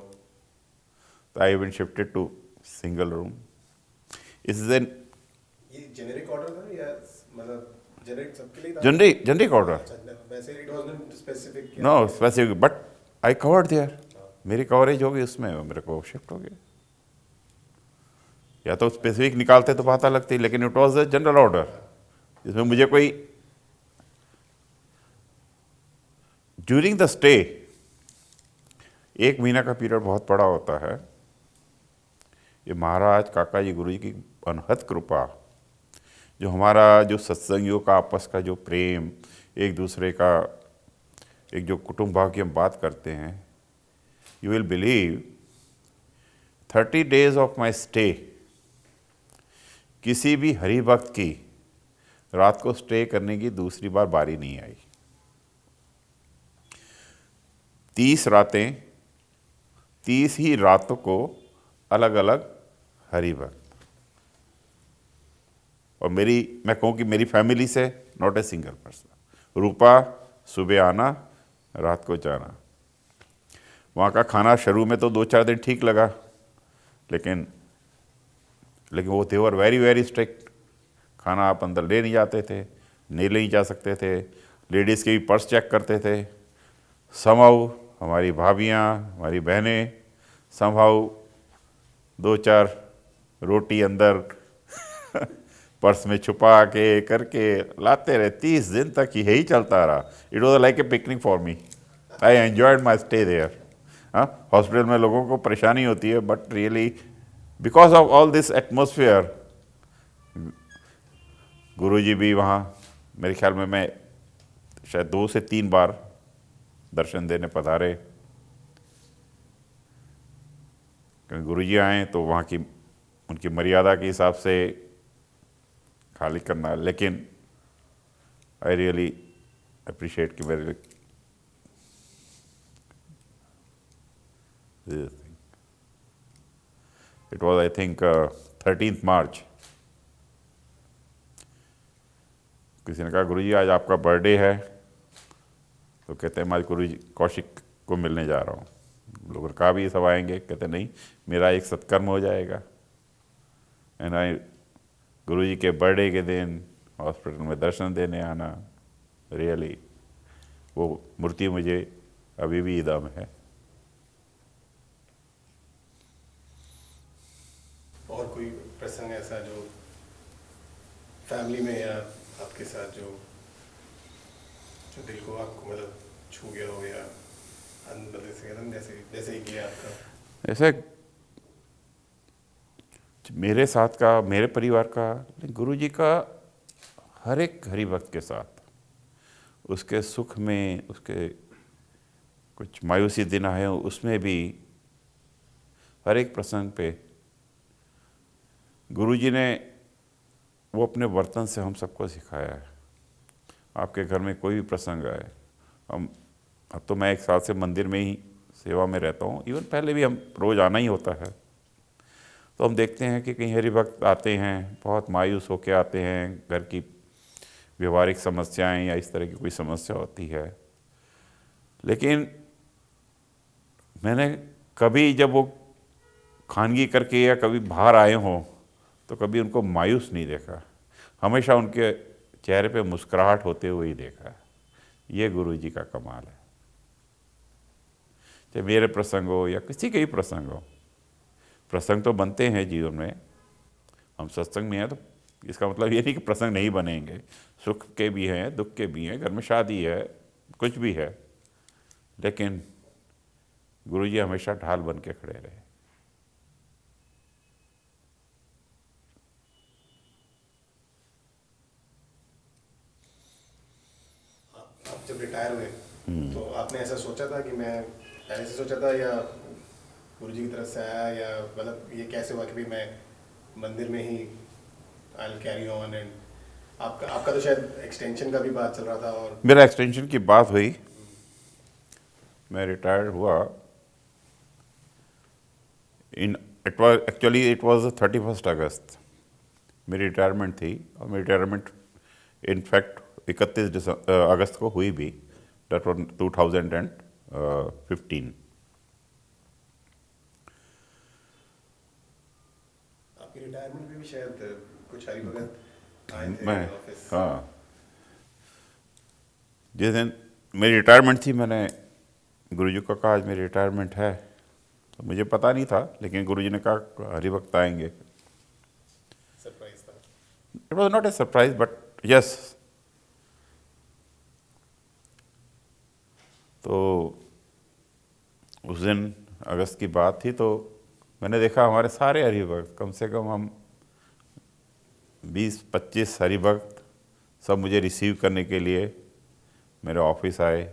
तो I been shifted to single room. इस दिन ये जेनेरिक ऑर्डर था या मतलब जेनेरिक सबके लिए था? जेनरिक ऑर्डर, वैसे it was not specific. No specific, but I covered there, मेरी कवरेज हो गई उसमें, मेरे को शिफ्ट हो गया। या तो स्पेसिफिक निकालते तो पता लगती, लेकिन it was a general order जिसमें मुझे कोई ड्यूरिंग द स्टे, 1 महीना का पीरियड बहुत बड़ा होता है। ये महाराज काका जी गुरु जी की अनहद कृपा, जो हमारा जो सत्संगियों का आपस का जो प्रेम, एक दूसरे का एक जो कुटुंब भाव की हम बात करते हैं, you will believe 30 days of my stay, किसी भी हरि भक्त की रात को स्टे करने की दूसरी बार बारी नहीं आई। 30 रातें, 30 ही रातों को अलग अलग हरि भक्त। और मैं कहूँ कि मेरी फैमिली से नॉट ए सिंगल पर्सन। रूपा सुबह आना, रात को जाना। वहाँ का खाना शुरू में तो 2-4 दिन ठीक लगा, लेकिन वो देवर वेरी वेरी स्ट्रिक्ट। खाना आप अंदर ले नहीं जाते थे, नहीं जा सकते थे, लेडीज़ के भी पर्स चेक करते थे। समहाउ हमारी भाभियाँ, हमारी बहनें समहाउ 2-4 रोटी अंदर पर्स में छुपा के करके लाते रहे। 30 दिन तक यही चलता रहा। It was like a picnic for me. I enjoyed my stay there. हाँ, हॉस्पिटल में लोगों को परेशानी होती है, but really because of all this atmosphere, Guruji भी वहाँ, मेरे ख्याल में मैं शायद 2 से 3 बार दर्शन देने पधारे। क्योंकि गुरुजी आए तो वहाँ की उनकी मर्यादा के हिसाब से खाली करना। लेकिन आई रियली अप्रिशिएट कि मेरे it was I think 13th मार्च। किसी ने कहा, गुरुजी आज आपका बर्थडे है, तो कहते हैं मैं आज गुरुजी कौशिक को मिलने जा रहा हूँ। लोगों ने कहा भी सब आएंगे, कहते नहीं, मेरा एक सत्कर्म हो जाएगा। एंड आई गुरुजी के बर्थडे के दिन हॉस्पिटल में दर्शन देने आना, रियली वो मूर्ति मुझे अभी भी इदा में है। और कोई प्रसंग ऐसा जो फैमिली में या आपके साथ जो दिल को आपको मतलब छू गया हो, या जैसे ही किया आपका? ऐसे मेरे साथ का, मेरे परिवार का, गुरुजी का हर एक हरि भक्त के साथ, उसके सुख में, उसके कुछ मायूसी दिन आए उसमें भी, हर एक प्रसंग पे गुरुजी ने वो अपने बर्तन से हम सबको सिखाया है। आपके घर में कोई भी प्रसंग आए, अब तो मैं 1 साल से मंदिर में ही सेवा में रहता हूँ, इवन पहले भी हम रोज़ आना ही होता है, तो हम देखते हैं कि कहीं हरि भक्त आते हैं, बहुत मायूस होकर आते हैं, घर की व्यवहारिक समस्याएं या इस तरह की कोई समस्या होती है। लेकिन मैंने कभी जब वो खानगी करके या कभी बाहर आए हों तो कभी उनको मायूस नहीं देखा, हमेशा उनके चेहरे पे मुस्कुराहट होते हुए ही देखा। ये गुरु जी का कमाल है। चाहे मेरे प्रसंग हो या किसी के भी प्रसंग हो, प्रसंग तो बनते हैं जीवन में। हम सत्संग में हैं तो इसका मतलब ये नहीं कि प्रसंग नहीं बनेंगे, सुख के भी हैं, दुख के भी हैं, घर में शादी है, कुछ भी है, लेकिन गुरु जी हमेशा ढाल बन के खड़े रहे। आप जब रिटायर हुए तो आपने ऐसा सोचा था कि मैं पहले से सोचा था, या गुरु जी की तरफ से आया, या मतलब ये कैसे हुआ कि भाई मैं मंदिर में ही I will carry on? And आपका तो शायद एक्सटेंशन का भी बात चल रहा था। और मेरा एक्सटेंशन की बात हुई, मैं रिटायर्ड हुआ इट वाज 31 अगस्त मेरी रिटायरमेंट थी, और मेरी रिटायरमेंट इनफैक्ट 31 अगस्त को हुई भी, दैट वाज 2015। आपकी रिटायरमेंट में भी शायद कुछ हरिभगत आए थे मैं ऑफिस। हाँ, जिस दिन मेरी रिटायरमेंट थी मैंने गुरुजी को कहा आज मेरी रिटायरमेंट है, तो मुझे पता नहीं था, लेकिन गुरुजी ने कहा हरिभक्त आएंगे। सरप्राइज था। It was not a surprise but yes. तो उस दिन अगस्त की बात थी, तो मैंने देखा हमारे सारे हरिभक्त, कम से कम हम 20-25 हरिभक्त सब मुझे रिसीव करने के लिए मेरे ऑफिस आए।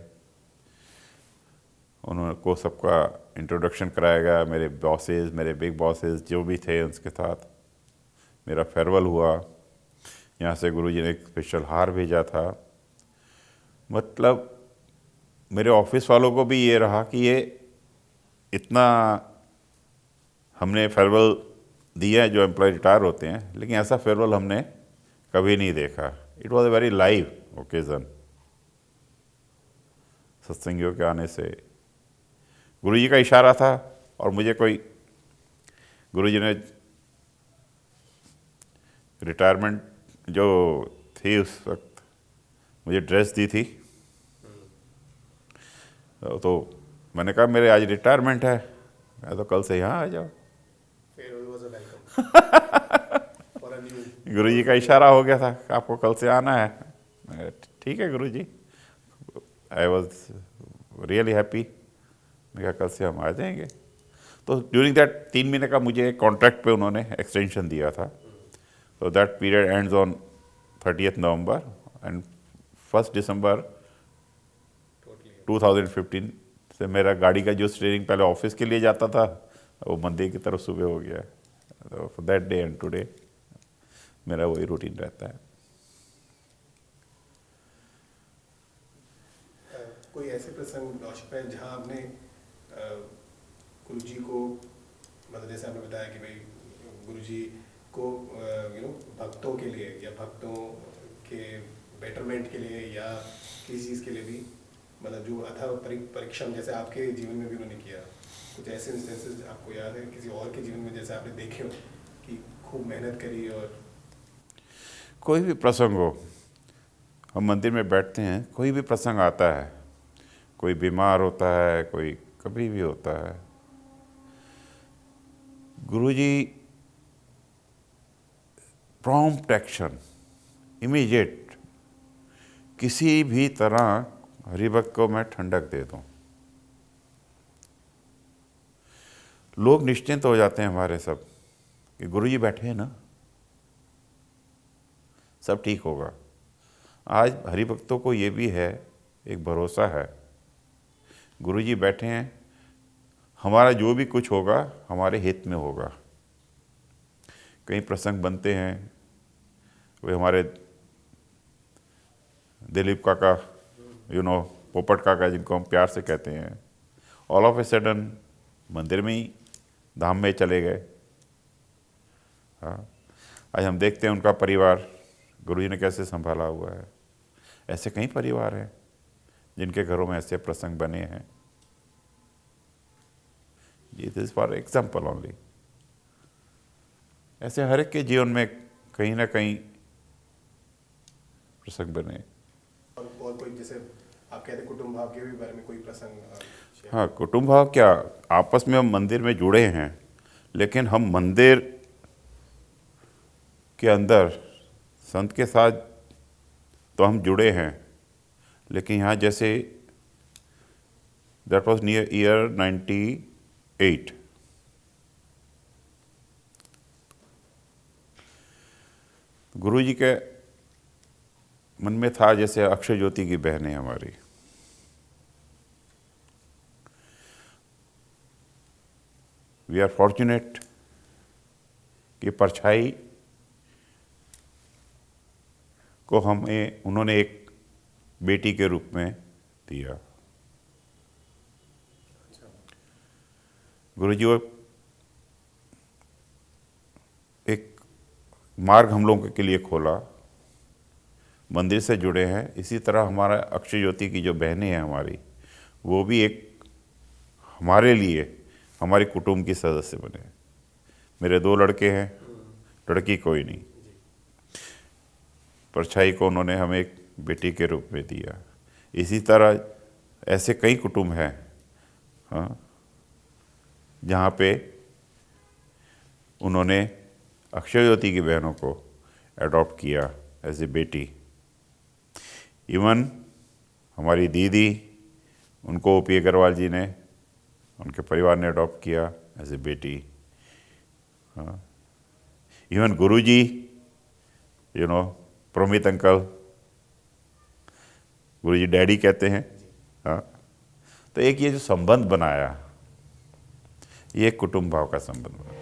उन्होंने को सबका इंट्रोडक्शन कराया गया, मेरे बॉसेस, मेरे बिग बॉसेस जो भी थे उनके साथ मेरा फेयरवेल हुआ। यहाँ से गुरुजी ने एक स्पेशल हार भेजा था। मतलब मेरे ऑफिस वालों को भी ये रहा कि ये इतना हमने फेयरवेल दिया है जो एम्प्लॉय रिटायर होते हैं, लेकिन ऐसा फेयरवेल हमने कभी नहीं देखा। It was a very live occasion. सत्संगियों के आने से गुरुजी का इशारा था, और मुझे कोई गुरुजी ने रिटायरमेंट जो थी उस वक्त मुझे ड्रेस दी थी, तो मैंने कहा मेरे आज रिटायरमेंट है, मैं तो कल से यहाँ आ जाओ। गुरुजी का इशारा हो गया था कि आपको कल से आना है। ठीक है गुरुजी, आई वॉज रियली हैप्पी। मैं कहा कल से हम आ जाएंगे। तो ड्यूरिंग दैट 3 महीने का मुझे कॉन्ट्रैक्ट पे उन्होंने एक्सटेंशन दिया था। तो that period ends on 30 November, and 1 दिसंबर 2015 से मेरा गाड़ी का जो स्टीयरिंग पहले ऑफिस के लिए जाता था वो मंदिर की तरफ सुबह हो गया। तो दैट डे एंड टुडे मेरा वही रूटीन रहता है। कोई ऐसे प्रसंग औषध है जहाँ आपने गुरुजी को, मतलब जैसे आपने बताया कि भाई गुरुजी को भक्तों के लिए या भक्तों के बेटरमेंट के लिए या किसी चीज़ के लिए भी, मतलब जो अथाह परिश्रम जैसे आपके जीवन में भी उन्होंने किया, कुछ ऐसे इंस्टेंसेस आपको याद है किसी और के जीवन में जैसे आपने देखे हो कि खूब मेहनत करी? और कोई भी प्रसंग हो, हम मंदिर में बैठते हैं, कोई भी प्रसंग आता है, कोई बीमार होता है, कोई कभी भी होता है, गुरुजी प्रॉम्प्ट एक्शन, इमीडिएट, किसी भी तरह हरिभक्त को मैं ठंडक दे दूं। लोग निश्चिंत हो जाते हैं हमारे सब कि गुरुजी बैठे हैं ना, सब ठीक होगा। आज हरिभक्तों को ये भी है, एक भरोसा है, गुरुजी बैठे हैं, हमारा जो भी कुछ होगा हमारे हित में होगा। कई प्रसंग बनते हैं, वे हमारे दिलीप काका, पोपट काका जिनको हम प्यार से कहते हैं, ऑल ऑफ ए सडन मंदिर में ही धाम में चले गए। हाँ, आज हम देखते हैं उनका परिवार गुरुजी ने कैसे संभाला हुआ है। ऐसे कई परिवार हैं जिनके घरों में ऐसे प्रसंग बने हैं it is for example only. ऐसे हर एक के जीवन में कहीं ना कहीं प्रसंग बने। और कोई जैसे आप कहते कुटुंब भाव के भी बारे में कोई प्रसंग share हाँ, कुटुंब भाव क्या, आपस में हम मंदिर में जुड़े हैं, लेकिन हम मंदिर के अंदर संत के साथ तो हम जुड़े हैं, लेकिन यहाँ जैसे दैट वाज नियर ईयर 98, गुरु जी के मन में था जैसे अक्षय ज्योति की बहनें हमारी, वी आर फॉर्चुनेट कि परछाई को हमें उन्होंने एक बेटी के रूप में दिया। गुरुजी वो एक मार्ग हम लोगों के लिए खोला, मंदिर से जुड़े हैं। इसी तरह हमारा अक्षय ज्योति की जो बहनें हैं हमारी, वो भी एक हमारे लिए हमारे कुटुंब की सदस्य बने। मेरे 2 लड़के हैं, लड़की कोई नहीं। परछाई को उन्होंने हमें एक बेटी के रूप में दिया। इसी तरह ऐसे कई कुटुंब हैं, हाँ, जहाँ पे उन्होंने अक्षय ज्योति की बहनों को अडॉप्ट किया एज ए बेटी। इवन हमारी दीदी, उनको ओपी अग्रवाल जी ने, उनके परिवार ने अडॉप्ट किया एज ए बेटी। हाँ, even Guruji, you know, Promit uncle, Guruji daddy कहते हैं। हाँ, तो एक ये जो संबंध बनाया, ये एक कुटुंब भाव का संबंध बना।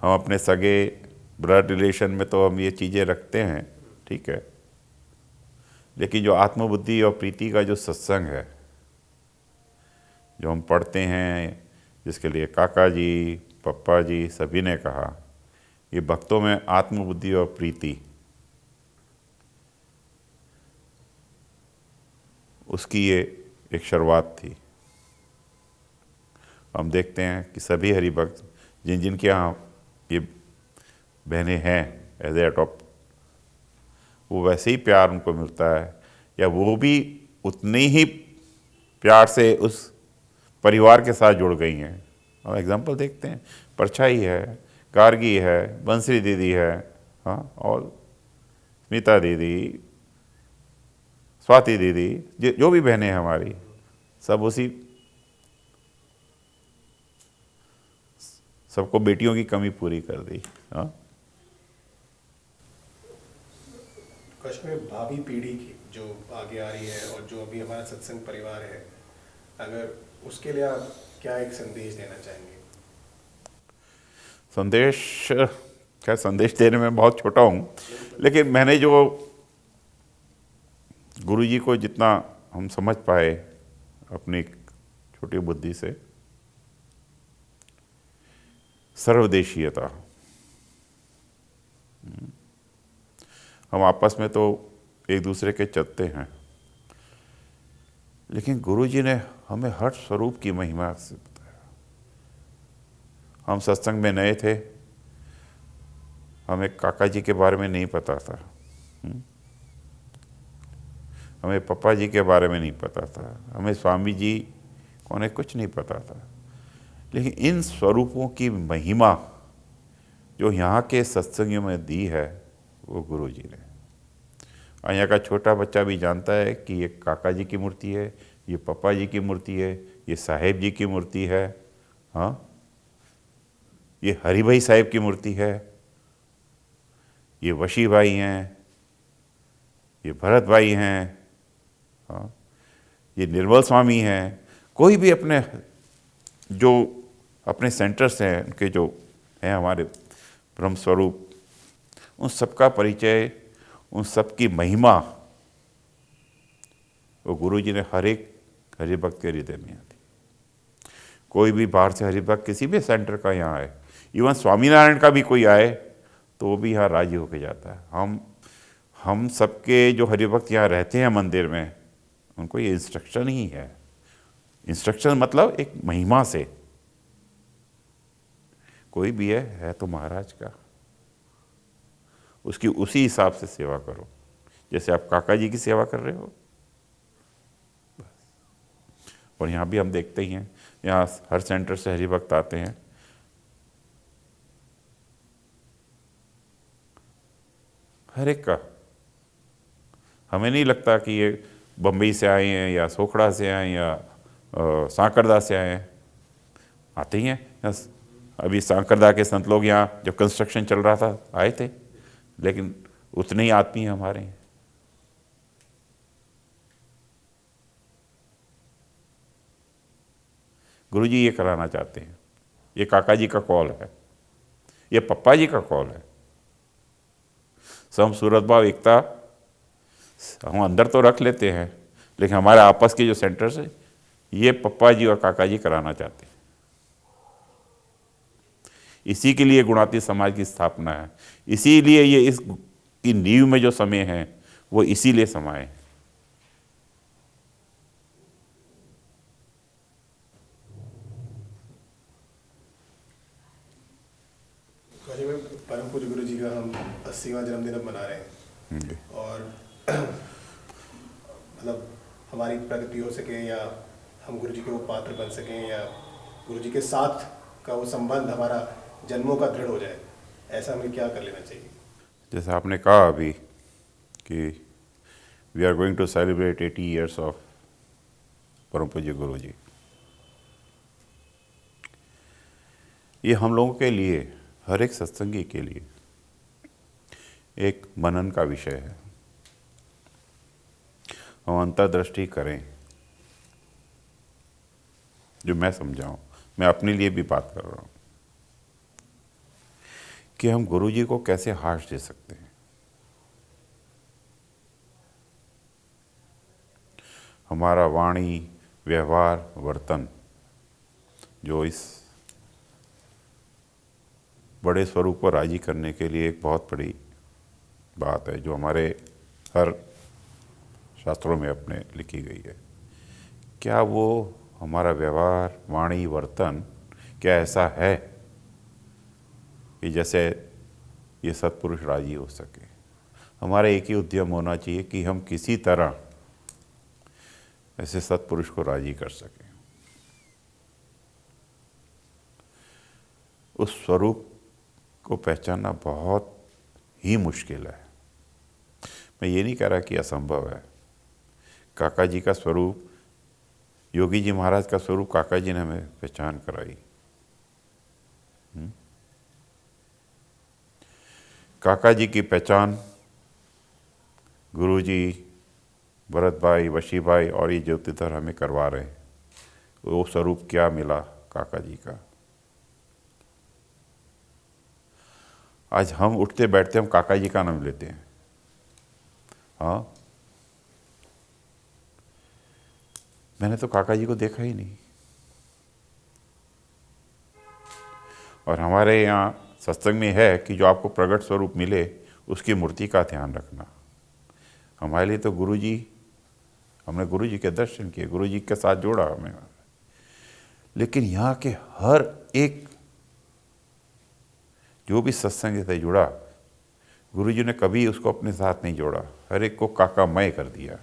हम अपने सगे ब्लड रिलेशन में तो हम ये चीज़ें रखते हैं, ठीक है, लेकिन जो आत्मबुद्धि और प्रीति का जो सत्संग है, जो हम पढ़ते हैं, जिसके लिए काका जी, पप्पा जी सभी ने कहा, ये भक्तों में आत्मबुद्धि और प्रीति, उसकी ये एक शुरुआत थी। हम देखते हैं कि सभी हरिभक्त जिनके यहाँ ये बहनें हैं एज ए अडॉप्ट, वो वैसे ही प्यार उनको मिलता है, या वो भी उतने ही प्यार से उस परिवार के साथ जुड़ गई हैं। और एग्जांपल देखते हैं, परछाई है, गार्गी है, बंसरी दीदी है, हाँ, और स्मिता दीदी, स्वाति दीदी, जो भी बहनें हैं हमारी, सब उसी, सबको बेटियों की कमी पूरी कर दी। हाँ, कश्मीर भावी पीढ़ी की जो आगे आ रही है और जो अभी हमारा सत्संग परिवार है, अगर उसके लिए आप क्या एक संदेश देना चाहेंगे? संदेश, क्या संदेश देने में बहुत छोटा हूँ, लेकिन मैंने जो गुरुजी को जितना हम समझ पाए अपनी छोटी बुद्धि से, सर्वदेशीयता, हम आपस में तो एक दूसरे के चलते हैं, लेकिन गुरुजी ने हमें हर स्वरूप की महिमा से बताया। हम सत्संग में नए थे, हमें काका जी के बारे में नहीं पता था, हमें पप्पा जी के बारे में नहीं पता था, हमें स्वामी जी कौन है कुछ नहीं पता था, लेकिन इन स्वरूपों की महिमा जो यहाँ के सत्संगियों में दी है वो गुरु जी ने। और यहाँ का छोटा बच्चा भी जानता है कि ये काका जी की मूर्ति है, ये पप्पा जी की मूर्ति है, ये साहेब जी की मूर्ति है, हाँ, ये हरि भाई साहेब की मूर्ति है, ये वशी भाई हैं, ये भरत भाई हैं, हाँ, ये निर्मल स्वामी हैं। कोई भी अपने जो अपने सेंटर्स हैं, उनके जो हैं हमारे ब्रह्म स्वरूप, उन सबका परिचय, उन सब की महिमा वो गुरु जी ने हर एक हरिभक्त के हृदय में आती। कोई भी बाहर से हरिभक्त किसी भी सेंटर का यहाँ आए, इवन स्वामीनारायण का भी कोई आए तो वो भी यहाँ राजी होके जाता है। हम सबके जो हरिभक्त यहाँ रहते हैं मंदिर में, उनको ये इंस्ट्रक्शन ही है। इंस्ट्रक्शन मतलब एक महिमा से, कोई भी है तो महाराज का, उसकी उसी हिसाब से सेवा करो जैसे आप काका जी की सेवा कर रहे हो। और यहाँ भी हम देखते ही हैं, यहाँ हर सेंटर से हरिभक्त आते हैं, हर एक का। हमें नहीं लगता कि ये बम्बई से आए हैं या सोखड़ा से आए हैं या सांकरदा से आए हैं, आते ही हैं। अभी सांकरदा के संत लोग यहाँ जब कंस्ट्रक्शन चल रहा था आए थे, लेकिन उतने ही आदमी हैं हमारे हैं। गुरुजी ये कराना चाहते हैं, ये काका जी का कॉल है, ये पप्पा जी का कॉल है। सम सूरत भाव एकता हम अंदर तो रख लेते हैं, लेकिन हमारे आपस के जो सेंटर्स है ये पप्पा जी और काका जी कराना चाहते हैं। इसी के लिए गुणातीत समाज की स्थापना है, इसीलिए ये इसकी नींव में जो समय है वो इसीलिए समाये है। परम पूज्य गुरु जी का हम 80वां जन्मदिन अब मना रहे हैं, और मतलब हमारी प्रगति हो सके या हम गुरु जी के वो पात्र बन सकें या गुरु जी के साथ का वो संबंध हमारा जन्मों का दृढ़ हो जाए, ऐसा हमें क्या कर लेना चाहिए? जैसे आपने कहा अभी कि we are going to celebrate 80 years of परम पूज्य गुरु जी। ये हम लोगों के लिए, हर एक सत्संगी के लिए एक मनन का विषय है। हम अंतर्दृष्टि करें, जो मैं समझाऊं, मैं अपने लिए भी बात कर रहा हूं कि हम गुरु जी को कैसे हाश दे सकते हैं। हमारा वाणी, व्यवहार, वर्तन जो इस बड़े स्वरूप को राजी करने के लिए एक बहुत बड़ी बात है, जो हमारे हर शास्त्रों में अपने लिखी गई है। क्या वो हमारा व्यवहार, वाणी, वर्तन क्या ऐसा है कि जैसे ये सत्पुरुष राजी हो सके? हमारा एक ही उद्यम होना चाहिए कि हम किसी तरह ऐसे सत्पुरुष को राजी कर सकें। उस स्वरूप को पहचानना बहुत ही मुश्किल है। मैं ये नहीं कह रहा कि असंभव है। काका जी का स्वरूप, योगी जी महाराज का स्वरूप काका जी ने हमें पहचान कराई। काका जी की पहचान गुरु जी, भरत भाई, वशी भाई और ये ज्योतिधर हमें करवा रहे हैं। वो स्वरूप क्या मिला काका जी का। आज हम उठते बैठते हम काका जी का नाम लेते हैं। हाँ, मैंने तो काका जी को देखा ही नहीं। और हमारे यहाँ सत्संग में है कि जो आपको प्रकट स्वरूप मिले उसकी मूर्ति का ध्यान रखना। हमारे लिए तो गुरु जी, हमने गुरु जी के दर्शन किए, गुरु जी के साथ जोड़ा हमें। लेकिन यहाँ के हर एक जो भी सत्संग से जुड़ा, गुरु जी ने कभी उसको अपने साथ नहीं जोड़ा, हर एक को काका मय कर दिया।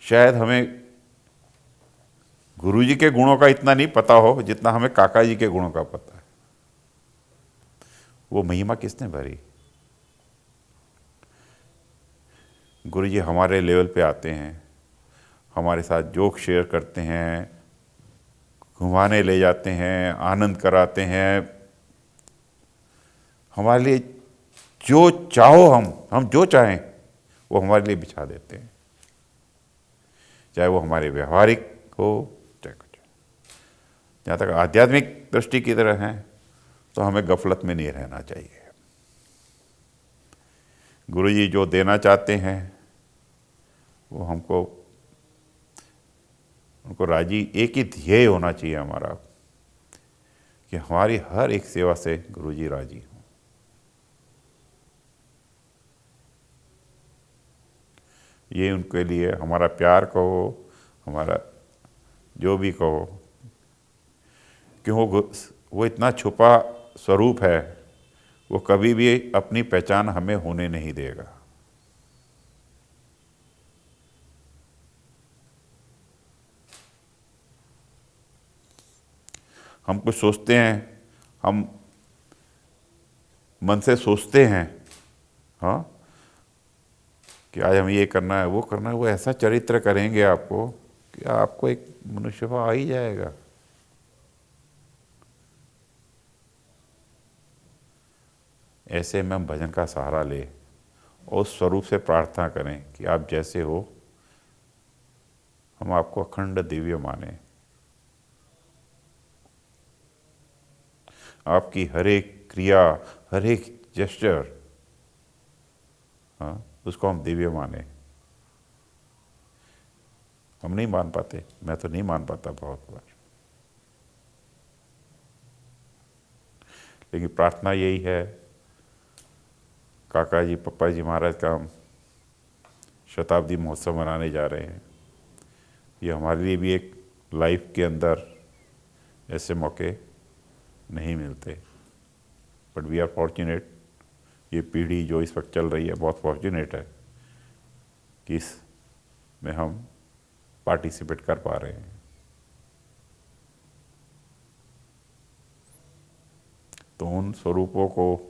शायद हमें गुरु जी के गुणों का इतना नहीं पता हो जितना हमें काका जी के गुणों का पता है। वो महिमा किसने भरी? गुरु जी हमारे लेवल पे आते हैं, हमारे साथ जोक शेयर करते हैं, घुमाने ले जाते हैं, आनंद कराते हैं। हमारे लिए जो चाहो हम जो चाहें वो हमारे लिए बिछा देते हैं, चाहे वो हमारे व्यवहारिक हो, चाहे कुछ। जहाँ तक आध्यात्मिक दृष्टि की तरह है तो हमें गफलत में नहीं रहना चाहिए। गुरु जी जो देना चाहते हैं वो हमको, उनको राजी, एक ही ध्येय होना चाहिए हमारा कि हमारी हर एक सेवा से गुरु जी राजी हों। ये उनके लिए हमारा प्यार कहो, हमारा जो भी कहो, क्यों वो इतना छुपा स्वरूप है, वो कभी भी अपनी पहचान हमें होने नहीं देगा। हम कुछ सोचते हैं, हम मन से सोचते हैं, हाँ, कि आज हम ये करना है, वो करना है, वो ऐसा चरित्र करेंगे आपको कि आपको एक मनुष्य भाव आ ही जाएगा। ऐसे में हम भजन का सहारा ले और उस स्वरूप से प्रार्थना करें कि आप जैसे हो हम आपको अखंड दिव्य माने। आपकी हर एक क्रिया, हर एक जेस्चर, हाँ, उसको हम दिव्य माने। हम नहीं मान पाते, मैं तो नहीं मान पाता बहुत बार, लेकिन प्रार्थना यही है। काका जी, पप्पा जी महाराज का हम शताब्दी महोत्सव मनाने जा रहे हैं। ये हमारे लिए भी एक लाइफ के अंदर ऐसे मौके नहीं मिलते, बट वी आर फॉर्चुनेट। ये पीढ़ी जो इस वक्त चल रही है बहुत फॉर्चुनेट है कि इस में हम पार्टिसिपेट कर पा रहे हैं। तो उन स्वरूपों को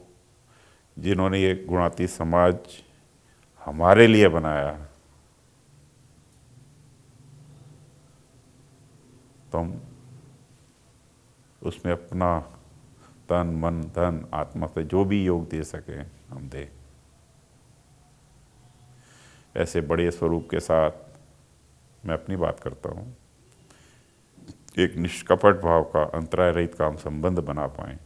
जिन्होंने ये गुणातीत समाज हमारे लिए बनाया, तो हम उसमें अपना तन, मन, धन, आत्मा से जो भी योग दे सकें हम दें। ऐसे बड़े स्वरूप के साथ मैं अपनी बात करता हूँ। एक निष्कपट भाव का अंतराय रहित काम संबंध बना पाएं,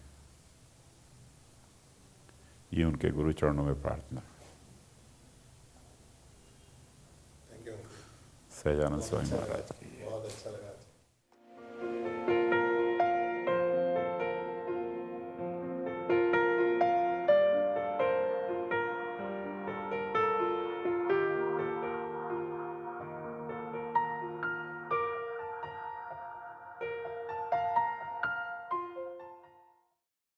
ये उनके गुरु चरणों में प्रार्थना। Thank you. सहजानंद स्वामी महाराज की। बहुत अच्छा